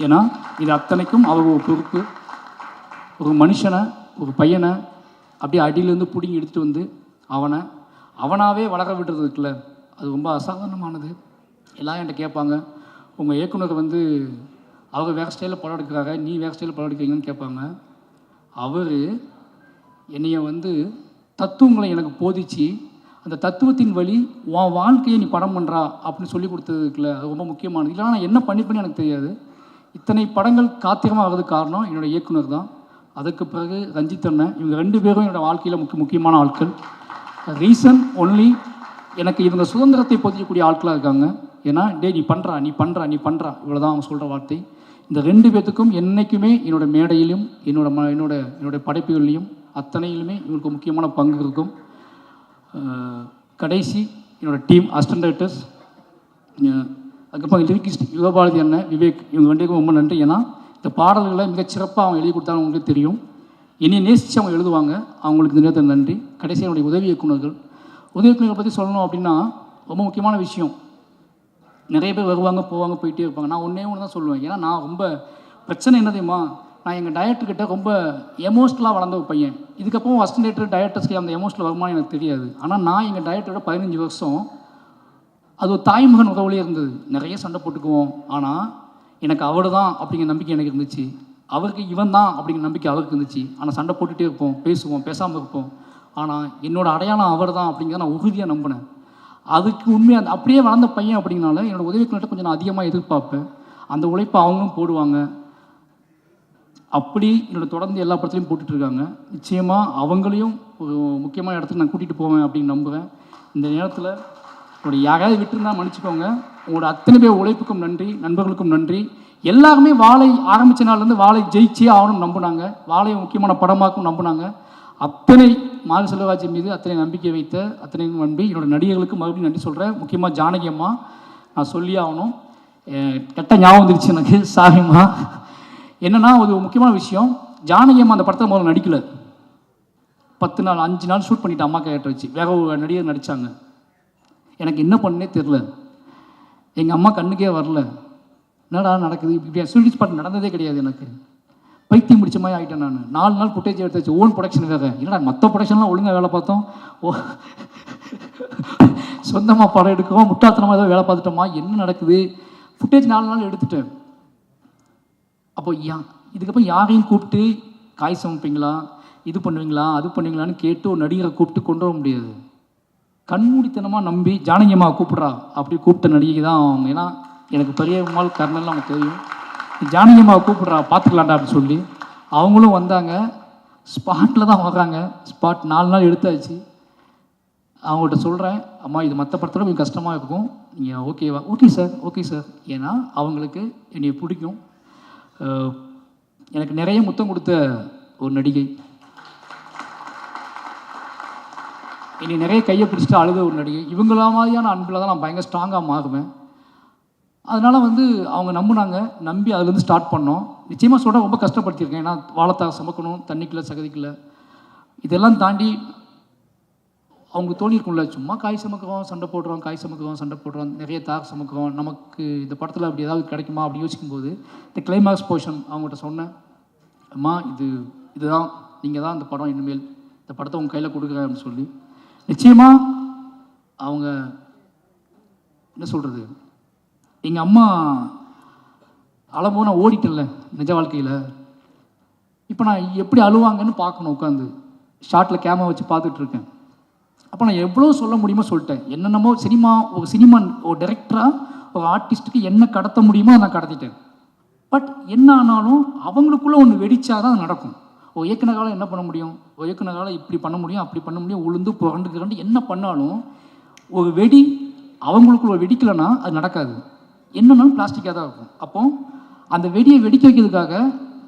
ஏன்னா இது அத்தனைக்கும் அவர் ஒரு பொறுப்பு. ஒரு மனுஷனை, ஒரு பையனை அப்படியே அடியிலேருந்து பிடிங்கி எடுத்துகிட்டு வந்து அவனாவே வளர விடுறது இருக்குல்ல, அது ரொம்ப அசாதாரணமானது. எல்லாம் என்கிட்ட கேட்பாங்க, உங்கள் இயக்குனர் வந்து அவர் வேறு ஸ்டைலில் படம் எடுக்கிறாங்க, நீ வேறு ஸ்டைலில் படம் எடுக்கிறீங்கன்னு கேட்பாங்க. அவர் என்னைய வந்து தத்துவங்களை எனக்கு போதிச்சு அந்த தத்துவத்தின் வழி உன் வாழ்க்கையை நீ படம் பண்ணுறா அப்படின்னு சொல்லி கொடுத்ததுக்குல அது ரொம்ப முக்கியமானது. இல்லைனா நான் என்ன பண்ணி எனக்கு தெரியாது. இத்தனை படங்கள் காத்திரமாக ஆகிறதுக்கு காரணம் என்னோடய இயக்குனர் தான். அதுக்கு பிறகு ரஞ்சித் அண்ணன், இவங்க 2 பேரும் என்னோடய வாழ்க்கையில் முக்கியமான ஆட்கள். ரீசன் ஒன்லி எனக்கு இவங்க சுதந்திரத்தை போதிக்கக்கூடிய ஆட்களாக இருக்காங்க. ஏன்னா நீ பண்ணுறா இவ்வளோதான் அவங்க சொல்கிற வார்த்தை. இந்த 2 பேர்த்துக்கும் என்றைக்குமே என்னோடய மேடையிலும் என்னோட படைப்புகள்லையும் அத்தனையிலுமே இவங்களுக்கு முக்கியமான பங்கு இருக்கும். கடைசி என்னோடய டீம் அசிஸ்டன்ட் டைரக்டர்ஸ், அதுக்கப்புறம் லிரிக்கிஸ்ட் யுகபாரதி அண்ணன், விவேக், இவங்க 2 பேருக்கும் ரொம்ப நன்றி. ஏன்னா இந்த பாடல்களை மிகச்சிறப்பாக அவங்க எழுதி கொடுத்தாலும் அவங்களுக்கு தெரியும். என்னை நேசித்து அவங்க எழுதுவாங்க, அவங்களுக்கு இந்த நேரத்தில் நன்றி. கடைசி என்னுடைய உதவி இயக்குநர்கள் பற்றி சொல்லணும் அப்படின்னா ரொம்ப முக்கியமான விஷயம். நிறைய பேர் வருவாங்க போவாங்க போயிட்டே இருப்பாங்க. நான் ஒன்றே தான் சொல்லுவேன். ஏன்னா நான் ரொம்ப பிரச்சனை என்ன தெரியுமா, நான் எங்கள் டைரக்டர்கிட்ட ரொம்ப எமோஷ்னலாக வளர்ந்த ஒரு பையன். இதுக்கப்புறம் அசிஸ்டன்ட் டைரக்டர்ஸ்க்கு அந்த எமோஷனல் வருமானம் எனக்கு தெரியாது. ஆனால் நான் எங்கள் டைரக்டரோட 15 வருஷம் அது ஒரு தாய்மகன் உறவுலேயே இருந்தது. நிறைய சண்டை போட்டுக்குவோம். ஆனால் எனக்கு அவரு தான் அப்படிங்கிற நம்பிக்கை எனக்கு இருந்துச்சு, அவருக்கு இவன் தான் அப்படிங்கிற நம்பிக்கை அவருக்கு இருந்துச்சு. ஆனால் சண்டை போட்டுகிட்டே இருப்போம், பேசுவோம், பேசாமல் இருப்போம். ஆனால் என்னோடய அடையாளம் அவர் தான் அப்படிங்கிறத நான் உறுதியாக நம்பினேன். அதுக்கு உண்மையாக அந்த அப்படியே வளர்ந்த பையன் அப்படிங்கனால என்னோடய உதவிக்கிட்ட கொஞ்சம் நான் அதிகமாக எதிர்பார்ப்பேன். அந்த உழைப்பை அவங்களும் போடுவாங்க. அப்படி என்னோட தொடர்ந்து எல்லா படத்துலையும் போட்டுட்ருக்காங்க. நிச்சயமாக அவங்களையும் ஒரு முக்கியமான இடத்துக்கு நான் கூட்டிகிட்டு போவேன் அப்படின்னு நம்புகிறேன். இந்த நேரத்தில் உங்களுடைய யாராவது விட்டுருந்தா மன்னிச்சுக்கோங்க. உங்களோட அத்தனை பேர் உழைப்புக்கும் நன்றி, நண்பர்களுக்கும் நன்றி. எல்லாருமே வாழை ஆரம்பித்த நாள்லேருந்து வாழை ஜெயிச்சே ஆகணும்னு நம்பினாங்க, வாழையை முக்கியமான படமாக்கும் நம்பினாங்க. அத்தனை மாரி செல்வராஜ் மீது அத்தனை நம்பிக்கை வைத்த அத்தனை நம்பி என்னோட நடிகர்களுக்கு மறுபடியும் நன்றி சொல்கிறேன். முக்கியமாக ஜானகி அம்மா நான் சொல்லி ஆகணும். கெட்ட ஞாபகம் வந்துருச்சு எனக்கு, சாரிம்மா. என்னென்னா ஒரு முக்கியமான விஷயம், ஜானகி அம்மா அந்த படத்தை முதல்ல நடிக்கலை. 10 நாள் 5 நாள் ஷூட் பண்ணிவிட்டு அம்மா கேட்ட வச்சு வேற ஒரு நடிகர் நடித்தாங்க. எனக்கு என்ன பண்ணே தெரில, எங்கள் அம்மா கண்ணுக்கே வரல. என்னடா நடக்குது இப்படி ஷூட்டிங் ஸ்பாட் நடந்ததே கிடையாது. எனக்கு பைத்தியம் முடிச்ச மாதிரி ஆகிட்டேன். நான் 4 நாள் ஃபுட்டேஜ் எடுத்து வச்சு ஓன் ப்ரொடக்ஷன் வேறு. என்னடா மற்ற ப்ரொடக்ஷன்லாம் ஒழுங்காக வேலை பார்த்தோம், சொந்தமாக படம் எடுக்கிறோம், முட்டாத்தனமாக ஏதோ வேலை பார்த்துட்டோமா, என்ன நடக்குது? ஃபுட்டேஜ் 4 நாள் எடுத்துட்டேன். அப்போ இதுக்கப்புறம் யாரையும் கூப்பிட்டு காய் சமைப்பீங்களா, இது பண்ணுவீங்களா, அது பண்ணுவீங்களான்னு கேட்டு ஒரு நடிகரை கூப்பிட்டு கொண்டு வர முடியாது. கண்மூடித்தனமாக நம்பி ஜானகி அம்மா கூப்பிட்றா அப்படி கூப்பிட்ட நடிகை தான் அவங்க. ஏன்னா எனக்கு பெரியம்மாள் கர்னல் அவங்க தெரியும். ஜானகி அம்மாவை கூப்பிட்றா பார்த்துக்கலாண்டா அப்படின்னு சொல்லி அவங்களும் வந்தாங்க. ஸ்பாட்டில் தான் வர்றாங்க. ஸ்பாட் 4 நாள் எடுத்தாச்சு. அவங்கள்ட்ட சொல்கிறேன், அம்மா இது மற்ற படத்தோட கொஞ்சம் கஷ்டமாக இருக்கும், நீங்கள் ஓகேவா? Okay sir. ஏன்னா அவங்களுக்கு என்னை பிடிக்கும். எனக்கு நிறைய முத்தம் கொடுத்த ஒரு நடிகை, என்னை நிறைய கையை பிடிச்சிட்டு அழுத ஒரு நடிகை. இவங்கள மாதிரியான அன்பில் தான் நான் பயங்கர ஸ்ட்ராங்காக மாறுவேன். அதனால் அவங்க நம்பினாங்க, நம்பி அதுலேருந்து ஸ்டார்ட் பண்ணோம். நிச்சயமாக சொல்ல ரொம்ப கஷ்டப்படுத்தியிருக்கேன். ஏன்னா வாழைத்தாக சமைக்கணும், தண்ணிக்குள்ளே சகதிக்குள்ள, இதெல்லாம் தாண்டி அவங்க தோணியிருக்கும்ல, சும்மா காய் சமைக்கிறோம் சண்டை போடுறோம், நிறைய தாக சமைக்கிறோம், நமக்கு இந்த படத்தில் அப்படி ஏதாவது கிடைக்குமா அப்படி யோசிக்கும்போது இந்த கிளைமாக்ஸ் போர்ஷன் அவங்கள்ட்ட சொன்னேன், அம்மா இதுதான் நீங்கள் தான் இந்த படம், இனிமேல் இந்த படத்தை உங்கள் கையில் கொடுக்குறேன் அப்படின்னு சொல்லி. நிச்சயமாக அவங்க என்ன சொல்கிறது, எங்கள் அம்மா அழும்போது நான் ஓடிட்டேன்ல நிஜ வாழ்க்கையில். இப்போ நான் எப்படி அழுவாங்கன்னு பார்க்கணும், உட்காந்து ஷார்ட்டில் கேமரா வச்சு பார்த்துட்ருக்கேன். அப்போ நான் எவ்வளோ சொல்ல முடியுமோ சொல்லிட்டேன். என்னென்னமோ சினிமா ஒரு டைரக்டராக ஒரு ஆர்டிஸ்ட்டுக்கு என்ன கடத்த முடியுமோ நான் கடத்திட்டேன். பட் என்ன ஆனாலும் அவங்களுக்குள்ளே ஒன்று வெடிச்சாதான் அது நடக்கும். ஒரு இயக்குனரால் என்ன பண்ண முடியும், ஒரு இயக்குனரால் இப்படி பண்ண முடியும், அப்படி பண்ண முடியும், உளுந்து புரண்டு என்ன பண்ணாலும் ஒரு வெடி அவங்களுக்குள்ள வெடிக்கலைன்னா அது நடக்காது. என்னன்னாலும் பிளாஸ்டிக்காக தான் இருக்கும். அப்போ அந்த வெடியை வெடிக்க வைக்கிறதுக்காக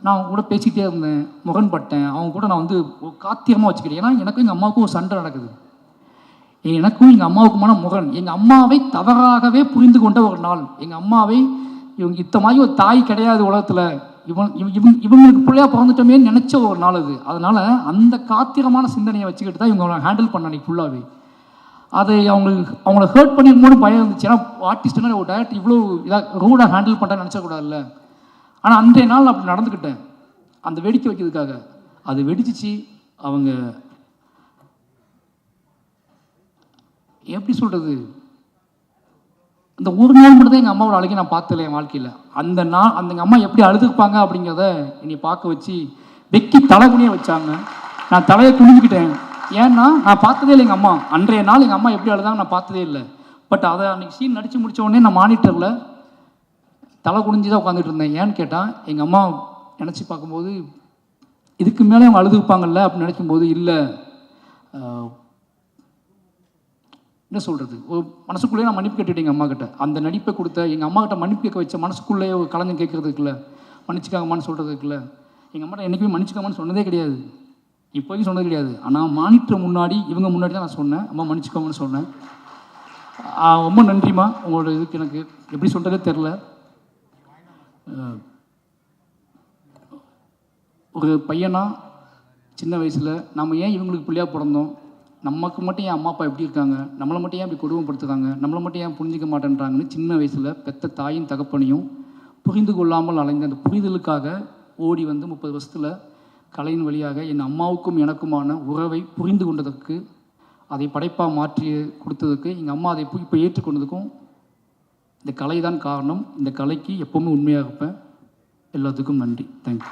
நான் அவங்க கூட பேசிக்கிட்டே இருந்தேன், முரண்பட்டேன். அவங்க கூட நான் வந்து காத்தியமாக வச்சுக்கிட்டேன். ஏன்னா எனக்கும் எங்கள் அம்மாவுக்கும் ஒரு சண்டை நடக்குது. எனக்கும் எங்கள் அம்மாவுக்குமான முரண். எங்கள் அம்மாவை தவறாகவே புரிந்து கொண்ட ஒரு நாள். எங்கள் அம்மாவை இவங்க இத்த மாதிரி ஒரு தாய் கிடையாது உலகத்தில், இவங்களுக்கு பிள்ளையா பிறந்துட்டோமே நினச்ச ஒரு நாள் அது. அதனால் அந்த காத்திரமான சிந்தனையை வச்சுக்கிட்டு தான் இவங்க ஹேண்டில் பண்ண அன்றைக்கி ஃபுல்லாகவே. அதை அவங்கள ஹர்ட் பண்ணிருக்கும்போது பயம் இருந்துச்சு. ஏன்னா ஆர்டிஸ்ட்னா ஒரு டேரக்டர் இவ்வளோ இதாக ரூடாக ஹேண்டில் பண்ணுறேன்னு நினச்சக்கூடாதுல்ல. ஆனால் அன்றைய நாள் அப்படி நடந்துக்கிட்டேன் அந்த வெடிக்க வைக்கிறதுக்காக. அது வெடிச்சிச்சு. அவங்க எப்படி சொல்கிறது, அந்த ஒரு நாள் மட்டும் தான் எங்கள் அம்மாவோட அழுகை நான் பார்த்ததில்லை என் வாழ்க்கையில். அந்த நாள் அந்த எங்கள் அம்மா எப்படி அழுதுருப்பாங்க அப்படிங்கிறத என்னை பார்க்க வச்சு வெக்கி தலைகுனிய வச்சாங்க. நான் தலையை குனிஞ்சிக்கிட்டேன். ஏன்னா நான் பார்த்ததே இல்லை எங்கள் அம்மா. அன்றைய நாள் எங்கள் அம்மா எப்படி அழுதாங்க நான் பார்த்ததே இல்லை. பட் அதை அன்றைக்கி சீன் நடித்து முடித்த உடனே நான் மானிட்டரில் தலை குனிஞ்சு தான் உட்காந்துட்டு இருந்தேன். ஏன்னு கேட்டால் எங்கள் அம்மா நினச்சி பார்க்கும்போது இதுக்கு மேலே அவங்க அழுதுருப்பாங்கல்ல அப்படின்னு நினைக்கும்போது இல்லை, என்ன சொல்கிறது, ஒரு மனசுக்குள்ளேயே நான் மன்னிப்பு கேட்டுட்டேன் எங்கள் அம்மா கிட்ட. அந்த நடிப்பை கொடுத்த எங்கள் அம்மா கிட்ட மன்னிப்பு கேட்க வச்ச மனசுக்குள்ளேயே ஒரு கலந்து கேட்கறதுக்குல மன்னிச்சுக்காங்கம்மான்னு சொல்கிறதுக்குல எங்கள் அம்மா என்றைக்குமே மன்னிச்சுக்காமான்னு சொன்னதே கிடையாது, இப்போதையும் சொன்னது கிடையாது. ஆனால் மானிட்டர் முன்னாடி இவங்க முன்னாடி தான் நான் சொன்னேன், அம்மா மன்னிச்சுக்கோங்கன்னு சொன்னேன். ரொம்ப நன்றிம்மா. உங்களோட இதுக்கு எனக்கு எப்படி சொல்கிறதே தெரில. ஒரு பையனா சின்ன வயசில் நம்ம ஏன் இவங்களுக்கு பிள்ளையாக பிறந்தோம், நமக்கு மட்டும் ஏன் அம்மா அப்பா எப்படி இருக்காங்க, நம்மளை மட்டும் ஏன் இப்படி கொடுமைப்படுத்துகிறாங்க, நம்மளை மட்டும் ஏன் புரிஞ்சிக்க மாட்டேன்றாங்கன்னு சின்ன வயசில் பெத்த தாயும் தகப்பனையும் புரிந்து கொள்ளாமல் அலைந்த அந்த புரிதலுக்காக ஓடி வந்து 30 வருஷத்தில் கலையின் வழியாக என் அம்மாவுக்கும் எனக்குமான உறவை புரிந்து கொண்டதற்கு, அதை படைப்பாக மாற்றி கொடுத்ததுக்கு, எங்கள் அம்மா அதை இப்போ ஏற்றுக்கொண்டதுக்கும் இந்த கலை தான் காரணம். இந்த கலைக்கு எப்போவுமே உண்மையாக இருப்பேன். எல்லாத்துக்கும் நன்றி. தேங்க்யூ.